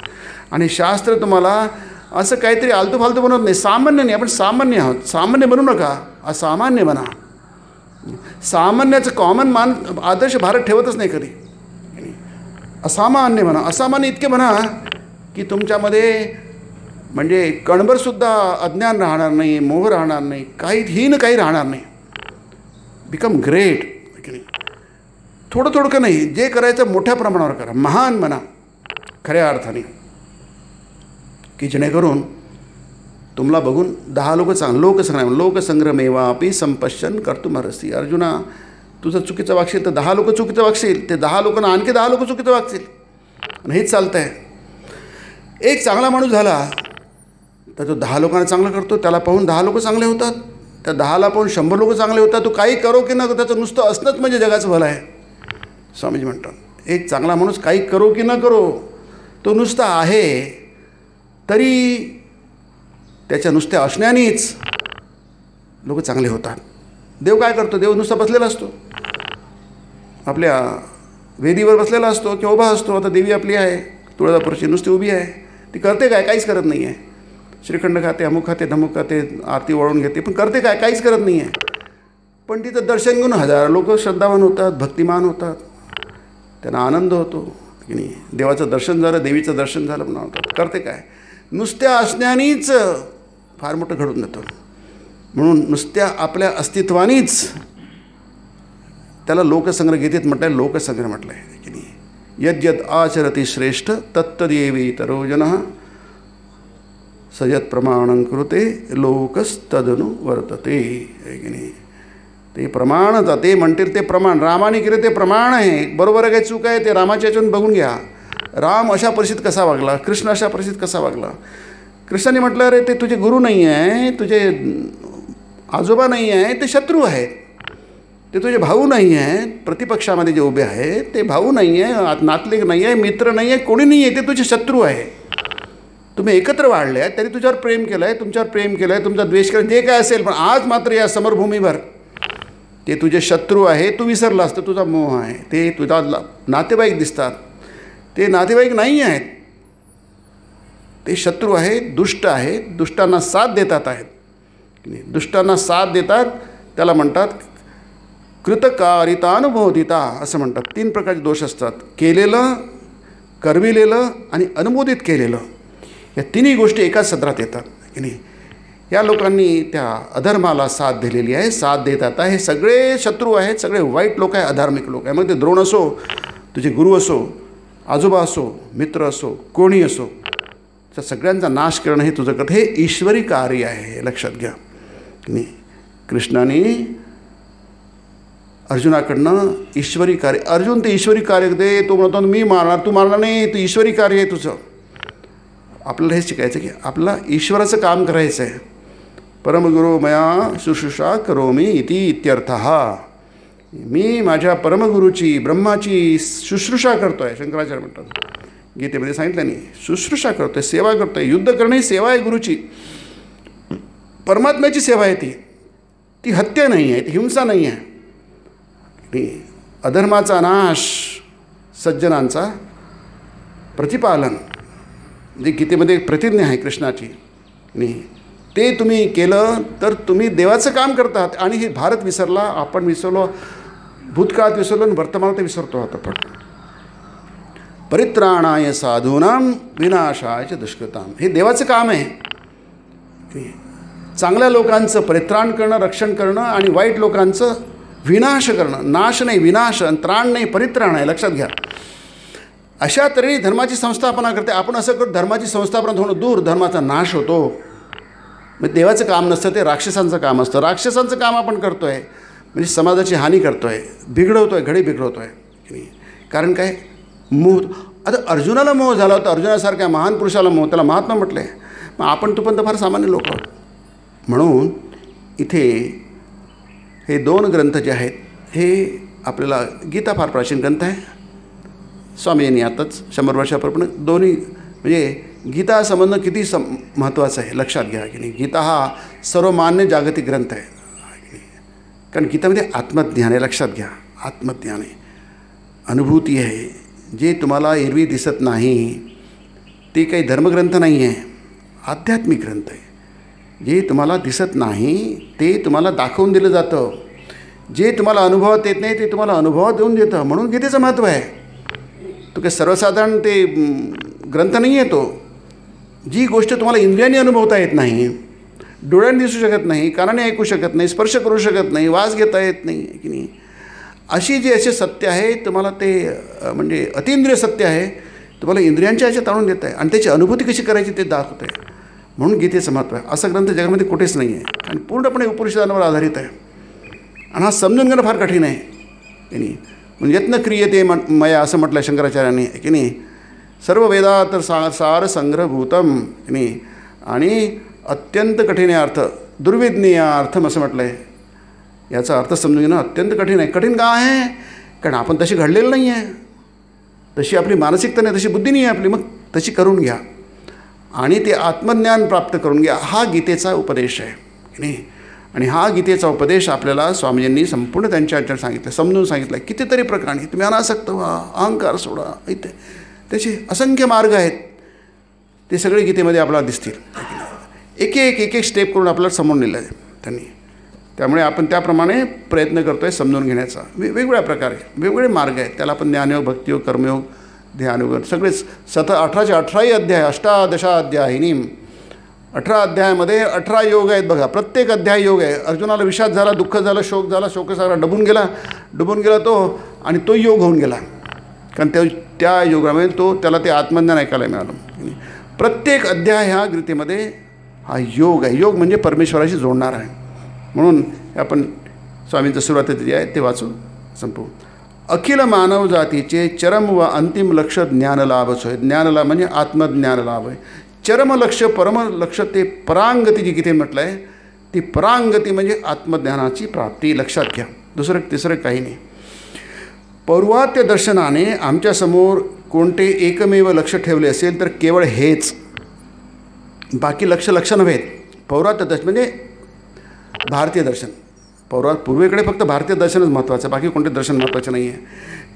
आणि शास्त्र तुम्हाला असं काहीतरी आलतू फालतू बनवत नाही. सामान्य नाही, आपण सामान्य आहोत. सामान्य बनू नका, असामान्य बना. सामान्याचं कॉमन आदर्श भारत ठेवतच नाही कधी. असामान्य बना. असामान्य इतके म्हणा की तुमच्यामध्ये म्हणजे कणभरसुद्धा अज्ञान राहणार नाही, मोह राहणार नाही, काही राहणार नाही. बिकम ग्रेट की नाही. थोडं थोडकं नाही, जे करायचं मोठ्या प्रमाणावर करा, महान बना खऱ्या अर्थाने, की जेणेकरून तुम्हाला बघून 10 लोक लोकसंग्रमेवापि संपश्यन कर्तुमर्हसि. अर्जुना, तुझं चुकीचं वागशील तर 10 लोक चुकीचं वागशील, ते 10 लोकांना आणखी 10 लोक चुकीचं वागतील. आणि हेच चालतं आहे. एक चांगला माणूस झाला तर तो 10 लोकांना चांगलं करतो, त्याला पाहून 10 लोक चांगले होतात, त्या 10ला पाहून 100 लोक चांगले होतात. तो काही करो की न, त्याचं नुसतं असणंच म्हणजे जगाचं भलं आहे. स्वामीजी म्हणतात, एक चांगला माणूस काही करो की न करो, तो नुसता आहे तरी त्याच्या नुसत्या असण्यानेच लोक चांगले होतात. देव काय करतो, देव नुसता बसलेला असतो, आपल्या वेदीवर बसलेला असतो किंवा उभा असतो. आता देवी आपली आहे तुळजापूरची, नुसती उभी आहे, ती करते काय, काहीच करत नाही आहे. श्रीखंड खाते, अमुक खाते, धमुक खाते, आरती वळून घेते, पण करते काय, काहीच करत नाही आहे. पण तिथं दर्शन घेऊन 1000 लोक श्रद्धावान होतात, भक्तिमान होतात, त्यांना आनंद होतो की नाही. देवाचं दर्शन झालं, देवीचं दर्शन झालं म्हणून होतात. करते काय, नुसत्या असण्यानेच फार मोठं घडून जातं. म्हणून नुसत्या आपल्या अस्तित्वानेच त्याला लोकसंग्रह गीतेत म्हटलं आहे, लोकसंग्रह म्हटलं आहे की नाही. यद्यद आचरती श्रेष्ठ तत्तदेवी तरोजनः सयत प्रमाणं कृते लोकस्तदनु वर्तते की नाही. ते प्रमाण, ते म्हणतील ते प्रमाण, रामाने केले ते प्रमाण आहे. बरोबर आहे काय चूक आहे ते रामाच्या याच्यातून बघून घ्या. राम अशा परिस्थितीत कसा वागला, कृष्ण अशा परिस्थितीत कसा वागला. कृष्णाने म्हटलं अरे ते तुझे गुरु नाही आहे, तुझे आजोबा नाही आहे, ते शत्रू आहेत. ते तुझे भाऊ नाही आहेत, प्रतिपक्षामध्ये जे उभे आहेत ते भाऊ नाही आहे, नातलेक नाही आहे, मित्र नाही आहे, कोणी नाही आहे, ते तुझे शत्रू आहे. तुम्ही एकत्र वाढले आहेत, त्यांनी तुझ्यावर प्रेम केलं आहे, तुमच्यावर प्रेम केलं आहे, तुमचा द्वेष केला, जे काय असेल, पण आज मात्र या समरभूमीवर ते तुझे शत्रू आहे. तू विसरलास तर तुझा मोह आहे, ते तुझा नातेवाईक दिसतात, ते नातेवाईक नाही आहेत, ते शत्रू आहेत, दुष्ट आहेत, दुष्टांना साथ देतात आहेत. दुष्टांना साथ देतात त्याला म्हणतात कृतकारितानुभोदिता असं म्हणतात. 3 प्रकारचे दोष असतात: केलेलं, करविलेलं आणि अनुमोदित केलेलं. या तिन्ही गोष्टी एकाच सदरात येतात की नाही. या लोकांनी त्या अधर्माला साथ दिलेली आहे, साथ देतात. हे सगळे शत्रू आहेत, सगळे वाईट लोक आहे, अधार्मिक लोक आहे. मग ते द्रोण असो, तुझे गुरु असो, आजोबा असो, मित्र असो, कोणी असो, त्या सगळ्यांचा नाश करणं हे तुझं करतं. हे ईश्वरी कार्य आहे, हे लक्षात घ्या की नाही. कृष्णाने अर्जुनाकडनं ईश्वरी कार्य, अर्जुन ते ईश्वरी कार्य दे, तो म्हणतो मी मारणार, तू मारणार नाही, तू ईश्वरी कार्य आहे तुझं. आपल्याला हे शिकायचं की आपला ईश्वराचं काम करायचं आहे. परमगुरू मया शुश्रूषा करोमी इति इत्यर्थः. मी माझ्या परमगुरूची, ब्रह्माची शुश्रूषा करतो आहे. शंकराचार्य म्हणतात, गीतेमध्ये सांगितलं नाही, शुश्रूषा करतो आहे, सेवा करतो आहे. युद्ध करणं ही सेवा आहे गुरुची, परमात्म्याची सेवा आहे ती. ती हत्या नाही आहे, ती हिंसा नाही आहे. अधर्माचा नाश, सज्जनांचा प्रतिपालन, जे गीतेमध्ये प्रतिज्ञा आहे कृष्णाची, नाही ते तुम्ही केलं तर तुम्ही देवाचं काम करतात. आणि हे भारत विसरला, आपण विसरलो, भूतकाळात विसरलो आणि वर्तमानात विसरतो आता. पण परित्राणाय साधूनां विनाशाय दुष्कृतां, हे देवाचं काम आहे. चांगल्या लोकांचं परित्राण करणं, रक्षण करणं आणि वाईट लोकांचं विनाश करणं. नाश नाही, विनाश, त्राण नाही, परित्राण आहे. लक्षात घ्या. अशा तऱ्हेने धर्माची संस्थापना करते. आपण असं करतो, धर्माची संस्थापना होणं दूर, धर्माचा नाश होतो. मग देवाचं काम नसतं, ते राक्षसांचं काम असतं. राक्षसांचं काम आपण करतो आहे म्हणजे समाजाची हानी करतो आहे, बिघडवतो आहे, घडी बिघडवतो आहे. कारण काय, मोह. आता अर्जुनाला मोह झाला होता, अर्जुनासारख्या महान पुरुषाला मोह, त्याला महात्मा म्हटलं आहे. मग आपण तू पण तर फार सामान्य लोक आहोत. म्हणून इथे हे 2 ग्रंथ जे आहेत, हे आपल्याला, गीता फार प्राचीन ग्रंथ आहे. स्वामी यांनी आताच 100 वर्षापूर्वी दोन्ही, म्हणजे गीता संबंध किती महत्त्वाचं आहे लक्षात घ्या की नाही. गीता हा सर्वमान्य जागतिक ग्रंथ आहे. कारण गीतामध्ये आत्मज्ञान आहे. लक्षात घ्या, आत्मज्ञान आहे, अनुभूती आहे. जे तुम्हाला एरवी दिसत नाही ते काही धर्मग्रंथ नाही आहे, आध्यात्मिक ग्रंथ आहे. जे तुम्हाला दिसत नाही ते तुम्हाला दाखवून दिलं जातं. जे तुम्हाला अनुभवात येत नाही ते तुम्हाला अनुभवात देऊन देतं. म्हणून गीतेचं महत्त्व आहे. तो काही सर्वसाधारण ते ग्रंथ नाही आहे. तो जी गोष्ट तुम्हाला इंद्रियांनी अनुभवता येत नाही, डोळ्यांनी दिसू शकत नाही, कानाने ऐकू शकत नाही, स्पर्श करू शकत नाही, वास घेता येत नाही की नाही, अशी जे असे सत्य आहे तुम्हाला ते म्हणजे अतिंद्रिय सत्य आहे, तुम्हाला इंद्रियांच्या ह्याच्यात आणून देत आहे आणि त्याची अनुभूती कशी करायची ते दाखवत आहे. म्हणून गीतेचं महत्त्व आहे. असा ग्रंथ जगामध्ये कुठेच नाही आहे आणि पूर्णपणे उपनिषदांवर आधारित आहे. आणि हा समजून घेणं फार कठीण आहे की नाही. म्हणजे यत्न क्रियते मया असं म्हटलं शंकराचार्यांनी की नाही. सर्व वेदात सार संग्रहभूतम की नाही. आणि अत्यंत कठीण आहे अर्थ, दुर्विज्ञेय अर्थम असं म्हटलं आहे. याचा अर्थ समजून घेणं अत्यंत कठीण आहे. कठीण का आहे? कारण आपण तशी घडलेलं नाही आहे, तशी आपली मानसिकता नाही, तशी बुद्धी नाही आहे आपली. मग तशी करून घ्या आणि ते आत्मज्ञान प्राप्त करून घ्या. हा गीतेचा उपदेश आहे की नाही. आणि हा गीतेचा उपदेश आपल्याला स्वामीजींनी संपूर्ण त्यांच्या ह्याच्यात सांगितलं, समजून सांगितलं. कितीतरी प्रकारे तुम्ही अनासक्त व्हा, अहंकार सोडा, इथे त्याचे असंख्य मार्ग आहेत. ते सगळे गीतेमध्ये आपल्याला दिसतील. एक एक स्टेप करून आपल्याला समोर नेलं आहे त्यांनी. त्यामुळे आपण त्याप्रमाणे प्रयत्न करतो आहे समजून घेण्याचा. वेगवेगळ्या प्रकारे वेगवेगळे मार्ग आहेत. त्याला आपण ज्ञानयोग, भक्तियोग, कर्मयोग, ध्यानयोग सगळेच 18चे 18ही अध्याय, अष्टादशाध्यायिनीम. 18 अध्यायामध्ये 18 योग आहेत बघा. प्रत्येक अध्याय योग आहे. अर्जुनाला विषाद झाला, दुःख झालं, शोक झाला, शोकसागरा डुबून गेला तो, आणि तो योग होऊन गेला. कारण त्या योगामध्ये त्याला ते आत्मज्ञान ऐकायला मिळालं. प्रत्येक अध्याय ह्या गीतेमध्ये हा योग आहे. योग म्हणजे परमेश्वराशी जोडणार आहे. म्हणून आपण स्वामींचं सुरुवातीत जे आहे ते वाचून संपवू. अखिल मानव जातीचे चरम व अंतिम लक्ष ज्ञानलाभच होय. ज्ञानलाभ म्हणजे आत्मज्ञान लाभ आहे. चरमलक्ष, परमलक्ष, ते परांगती जी गीते म्हटलं आहे, ती परांगती म्हणजे आत्मज्ञानाची प्राप्ती. लक्षात घ्या. तिसरं काही नाही. पौर्वात्य दर्शनाने आमच्यासमोर कोणते एकमेव लक्ष ठेवले असेल तर केवळ हेच, बाकी लक्ष नव्हेत. पौर्वात्य दर्शन म्हणजे भारतीय दर्शन, पूर्वेकडे फक्त भारतीय दर्शनच महत्त्वाचं, बाकी कोणते दर्शन महत्त्वाचे नाही आहे.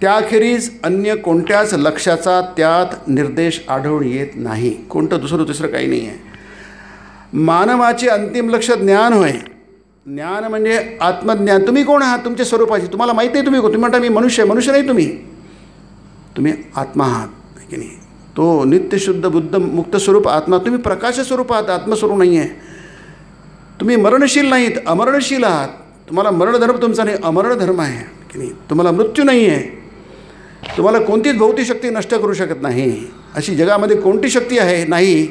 त्याखेरीज अन्य कोणत्याच लक्ष्याचा त्यात निर्देश आढळून येत नाही. कोणतं दुसरं काही नाही आहे. मानवाचे अंतिम लक्ष ज्ञान होय. ज्ञान म्हणजे आत्मज्ञान. तुम्ही कोण आहात, तुमच्या स्वरूपाची तुम्हाला माहीत नाही. तुम्ही म्हणता मी मनुष्य आहे. मनुष्य नाही तुम्ही आत्मा आहात की नाही. तो नित्यशुद्ध बुद्ध मुक्त स्वरूप आत्मा. तुम्ही प्रकाश स्वरूप आहात, आत्मस्वरूप नाही आहे. तुम्ही मरणशील नाहीत, अमरणशील आहात. तुम्हाला मरणधर्म तुमचा नाही, अमरण धर्म आहे की नाही. तुम्हाला मृत्यू नाही आहे. तुम्हाला कोणतीच भौतिक शक्ती नष्ट करू शकत नाही. अशी जगामध्ये कोणती शक्ती आहे नाही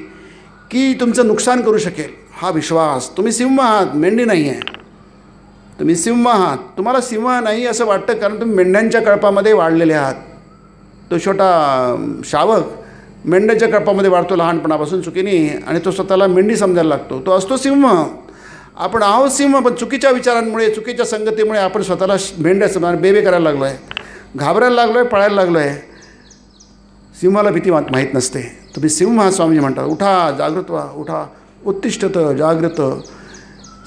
की तुमचं नुकसान करू शकेल. हा विश्वास. तुम्ही सिंह आहात, मेंढी नाही आहे. तुम्ही सिंह आहात. तुम्हाला सिंह नाही असं वाटतं कारण तुम्ही मेंढ्यांच्या कळपामध्ये वाढलेले आहात. तो छोटा शावक मेंढ्याच्या कळपामध्ये वाढतो लहानपणापासून चुकीने, आणि तो स्वतःला मेंढी समजायला लागतो. तो असतो सिंह. आपण आहोत सिंह, पण चुकीच्या विचारांमुळे, चुकीच्या संगतीमुळे आपण स्वतःला मेंढ्या समजा बेबे करायला लागलो आहे, घाबरायला लागलो आहे, पळायला लागलो आहे. सिंहाला भीती माहीत नसते. तुम्ही सिंह हा स्वामीजी म्हणतात. उठा, जागृत व्हा, उठा, उत्तिष्ठत जागृत.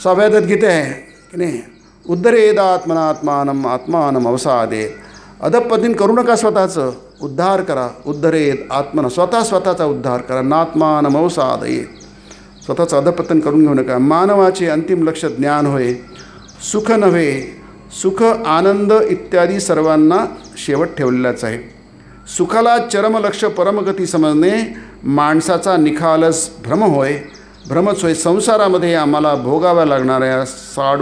6व्या गीते आहे की नाही. उद्धरेद आत्मनात्मानम आत्मानम अवसादेत. अधपतीन करू नका, स्वतःचं उद्धार करा. उद्धरेद आत्मना, स्वतःचा उद्धार करा. नात्मानम अवसादेत. स्वतःचं अधपतन करून घेऊ नका. मानवाचे अंतिम लक्ष ज्ञान होय. सुख नव्हे. सुख, आनंद इत्यादी सर्वांना शेवट ठेवलेलाच आहे. सुखाला चरमलक्ष परमगती समजणे माणसाचा निखालस भ्रम होय. भ्रमच होय. संसारामध्ये आम्हाला भोगाव्या लागणाऱ्या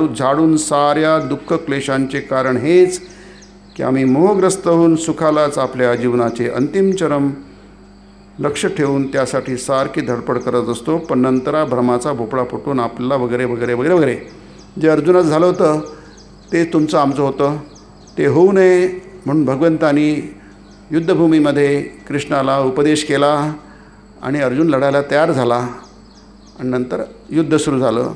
झाडून साऱ्या दुःख क्लेशांचे कारण हेच की आम्ही मोहग्रस्त होऊन सुखालाच आपल्या जीवनाचे अंतिम चरम लक्ष ठेवून त्यासाठी सारखी धडपड करत असतो. पण नंतर भ्रमाचा भोपळा फुटून आपल्याला वगैरे वगैरे वगैरे वगैरे जे अर्जुनाचं झालं होतं ते तुमचं आमचं होतं. ते होऊ नये म्हणून भगवंतानी युद्धभूमीमध्ये कृष्णाला उपदेश केला आणि अर्जुन लढायला तयार झाला आणि नंतर युद्ध सुरू झालं.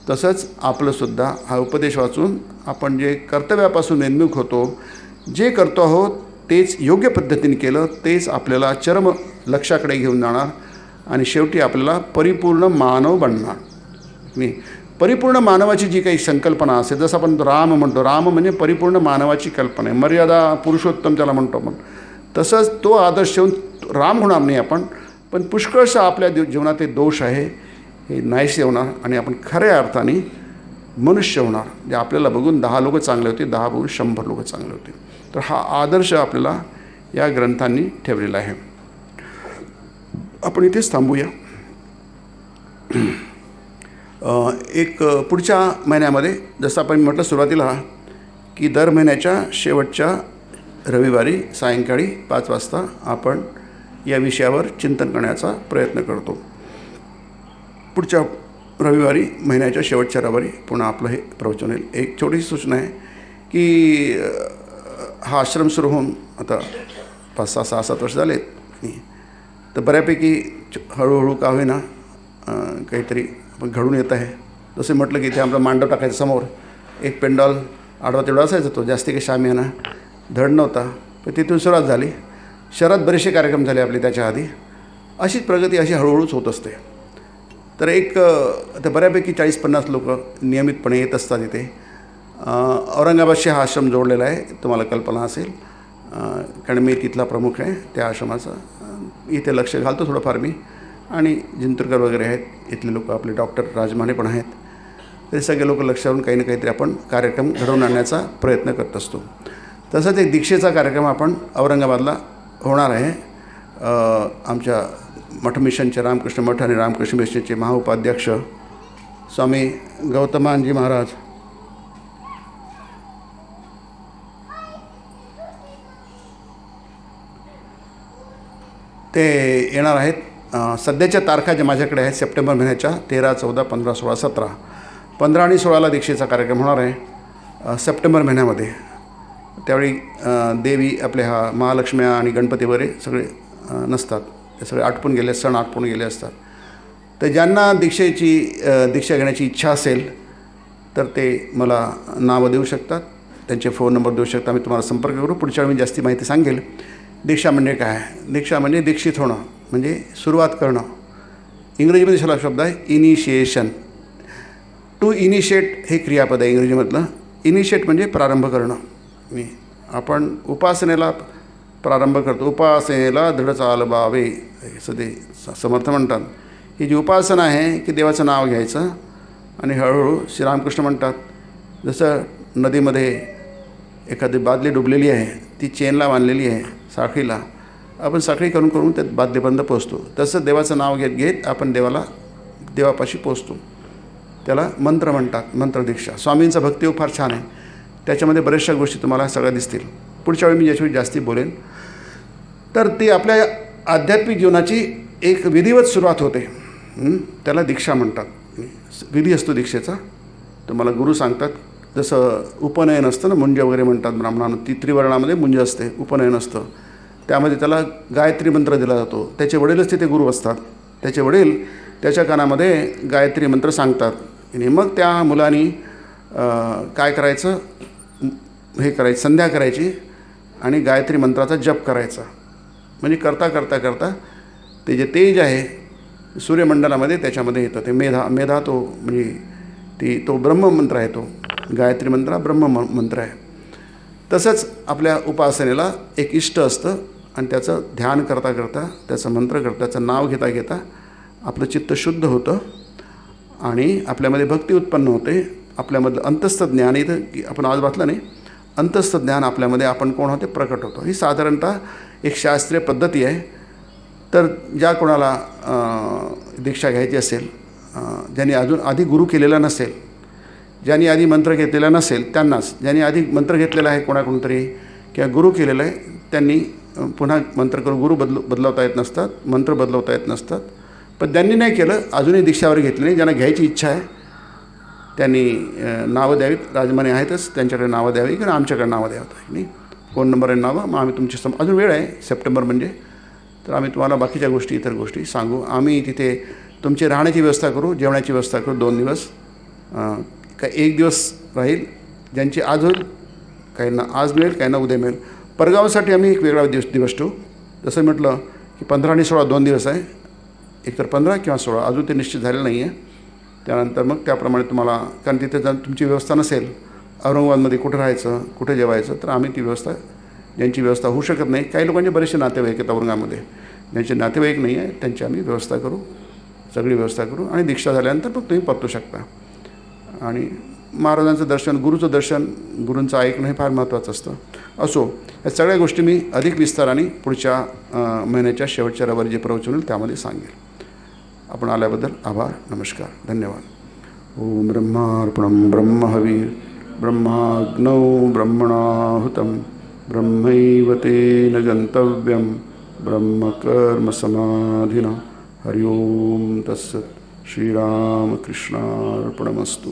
तसंच आपलंसुद्धा हा उपदेश वाचून आपण जे कर्तव्यापासून निर्मुख होतो, जे करतो आहोत तेच योग्य पद्धतीने केलं तेच आपल्याला चरम लक्ष्याकडे घेऊन जाणार आणि शेवटी आपल्याला परिपूर्ण मानव बनणार. मी परिपूर्ण मानवाची जी काही संकल्पना असेल, जसं आपण राम म्हणतो, राम म्हणजे परिपूर्ण मानवाची कल्पना आहे. मर्यादा पुरुषोत्तम त्याला म्हणतो आपण. तसंच तो आदर्श ठेवून राम होणार नाही आपण, पण पुष्कळशा आपल्या जीवनात दोष आहे हे नाहीसे होणार आणि आपण खऱ्या अर्थाने मनुष्य होणार. जे आपल्याला बघून 10 लोक चांगले होते, 10 बघून 100 लोक चांगले होते. तर हा आदर्श आपल्याला या ग्रंथांनी ठेवलेला आहे. आपण इथेच थांबूया. एक पुढच्या महिन्यामध्ये जसं आपण म्हटलं सुरुवातीला की दर महिन्याच्या शेवटच्या रविवारी सायंकाळी 5 वाजता आपण या विषयावर चिंतन करण्याचा प्रयत्न करतो. पुढच्या रविवारी, महिन्याच्या शेवटच्या रविवारी पुन्हा आपलं हे प्रवचन होईल. एक छोटीशी सूचना आहे की हा आश्रम सुरू होऊन आता 5, 6, 6, 7 वर्ष झालेत. तर बऱ्यापैकी हळूहळू का होईना काहीतरी पण घडून येत आहे. जसं म्हटलं की इथे आपलं मांडव टाकायचं समोर एक पेंडॉल आडवा तेवढा असायचा, तो जास्ती काही शामियाना धड नव्हता. पण तिथून सुरुवात झाली. शहरात बरेचसे कार्यक्रम झाले आपले त्याच्या आधी. अशीच प्रगती अशी हळूहळूच होत असते. तर एक आता बऱ्यापैकी 40-50 लोक नियमितपणे येत असतात इथे. औरंगाबादशी हा आश्रम जोडलेला आहे, तुम्हाला कल्पना असेल, कारण मी तिथला प्रमुख आहे त्या आश्रमाचा. इथे लक्ष घालतो थोडंफार मी, आणि जिंतूरकर वगैरे आहेत, इथले लोक, आपले डॉक्टर राजमाने पण आहेत. ते सगळे लोक लक्ष घालून काही ना काहीतरी आपण कार्यक्रम घडवून आणण्याचा प्रयत्न करत असतो. तसंच एक दीक्षेचा कार्यक्रम आपण औरंगाबादला होणार आहे. आमच्या मठ मिशनचे रामकृष्ण मठ आणि रामकृष्ण मिशनचे महाउपाध्यक्ष स्वामी गौतमानजी महाराज ते येणार आहेत. सध्याच्या तारखा ज्या माझ्याकडे आहेत सप्टेंबर महिन्याच्या 13, 14, 15, 16, 17, 15 आणि 16ला दीक्षेचा कार्यक्रम होणार आहे सप्टेंबर महिन्यामध्ये. त्यावेळी देवी आपल्या हा महालक्ष्म्या आणि गणपती वगैरे सगळे नसतात, ते सगळे आटपून गेले, सण आटपून गेले असतात. तर ज्यांना दीक्षा घेण्याची इच्छा असेल तर ते मला नावं देऊ शकतात, त्यांचे फोन नंबर देऊ शकता, मी तुम्हाला संपर्क करू. पुढच्या वेळी मी जास्ती माहिती सांगेल. दीक्षा म्हणजे काय? दीक्षा म्हणजे दीक्षित होणं, म्हणजे सुरुवात करणं. इंग्रजीमध्ये शब्द आहे इनिशिएशन. टू इनिशिएट हे क्रियापद आहे इंग्रजीमधलं. इनिशिएट म्हणजे प्रारंभ करणं. आपण उपासनेला प्रारंभ करतो. उपासनेला दृढ चालवावे असं ते समर्थ म्हणतात. ही जी उपासना आहे की देवाचं नाव घ्यायचं आणि हळूहळू श्रीरामकृष्ण म्हणतात जसं नदीमध्ये एखादी बादली डुबलेली आहे, ती चेनला बांधलेली आहे साखळीला, आपण साखळी करून करून त्यात बादलीपर्यंत पोचतो. तसं देवाचं नाव घेत घेत आपण देवापाशी पोचतो. त्याला मंत्र म्हणतात, मंत्रदीक्षा. स्वामींचा भक्तियोग फार छान आहे. त्याच्यामध्ये बऱ्याचशा गोष्टी तुम्हाला सगळ्या दिसतील. पुढच्या वेळी मी याच्यावर जास्ती बोलेन. तर ती आपल्या आध्यात्मिक जीवनाची एक विधिवत सुरुवात होते. त्याला दीक्षा म्हणतात. विधी असतो दीक्षेचा. तुम्हाला गुरु सांगतात. जसं उपनयन असतं ना, मुंज वगैरे म्हणतात ब्राह्मणांना, ती त्रिवर्णामध्ये मुंज असते, उपनयन असतं. त्यामध्ये त्याला गायत्री मंत्र दिला जातो. त्याचे वडीलच तिथे गुरु असतात. त्याचे वडील त्याच्या कानामध्ये गायत्री मंत्र सांगतात आणि मग त्या मुलांनी काय करायचं, हे करायचं, संध्या करायची आणि गायत्री मंत्राचा जप करायचा. म्हणजे करता करता करता ते जे तेज आहे सूर्यमंडलामध्ये त्याच्यामध्ये येतं. ते मेधा तो म्हणजे तो ब्रह्ममंत्र आहे. तो गायत्री मंत्र हा ब्रह्ममंत्र आहे. तसंच आपल्या उपासनेला एक इष्ट असतं आणि त्याचं ध्यान करता करता, त्याचं मंत्र करता, त्याचं नाव घेता घेता आपलं चित्त शुद्ध होतं आणि आपल्यामध्ये भक्ती उत्पन्न होते. आपल्यामधलं अंतस्थ ज्ञान, इथं की आपण आज वाचलं नाही, अंतस्थ ज्ञान आपल्यामध्ये आपण कोण होते प्रकट होतं. ही साधारणतः एक शास्त्रीय पद्धती आहे. तर ज्या कोणाला दीक्षा घ्यायची असेल, ज्यांनी अजून आधी गुरु केलेला नसेल, ज्यांनी आधी मंत्र घेतलेला नसेल त्यांनाच, ज्यांनी आधी मंत्र घेतलेला आहे कोणाकडून तरी किंवा गुरु केलेलं आहे, त्यांनी पुन्हा मंत्र करून गुरु बदलवता येत नसतात, मंत्र बदलवता येत नसतात. पण ज्यांनी नाही केलं, अजूनही दीक्षावर घेतली नाही, ज्यांना घ्यायची इच्छा आहे त्यांनी नावं द्यावीत. राजमाने आहेतच, त्यांच्याकडे नावं द्यावी किंवा आमच्याकडे नावं द्यावं. नाही, फोन नंबर आहे, नावं. मग आम्ही तुमची अजून वेळ आहे सप्टेंबर म्हणजे, तर आम्ही तुम्हाला बाकीच्या गोष्टी, इतर गोष्टी सांगू. आम्ही तिथे तुमची राहण्याची व्यवस्था करू, जेवणाची व्यवस्था करू. 2 दिवस का 1 दिवस राहील. ज्यांची आज होईल, काहींना आज मिळेल, काहींना उद्या मिळेल. परगावासाठी आम्ही एक वेगळा दिवस ठेवू. जसं म्हटलं की 15 आणि 16 2 दिवस आहे. एकतर 15 किंवा 16 अजून ते निश्चित झालेलं नाही आहे. त्यानंतर मग त्याप्रमाणे तुम्हाला, कारण तिथे जर तुमची व्यवस्था नसेल, औरंगाबादमध्ये कुठं राहायचं, कुठे जेवायचं, तर आम्ही ती व्यवस्था, ज्यांची व्यवस्था होऊ शकत नाही, काही लोकांचे बरेचसे नातेवाईक आहेत औरंगाबादमध्ये, ज्यांचे नातेवाईक नाही आहे त्यांची आम्ही व्यवस्था करू, सगळी व्यवस्था करू. आणि दीक्षा झाल्यानंतर मग तुम्ही परतू शकता. आणि महाराजांचं दर्शन, गुरुचं दर्शन, गुरूंचं ऐकणं हे फार महत्त्वाचं असतं. असो, या सगळ्या गोष्टी मी अधिक विस्ताराने पुढच्या महिन्याच्या शेवटच्या रविवारी जे प्रवचन होईल त्यामध्ये सांगेल. आपण आल्याबद्दल आभार, नमस्कार, धन्यवाद. ओम ब्रह्मार्पणं ब्रह्महवीर ब्रह्माग्नौ ब्रह्मणाहुतं ब्रह्मैव तेन गन्तव्यं ब्रह्मकर्मसमाधिना. हरि ओम तत्सत्. श्रीरामकृष्णार्पणमस्तु.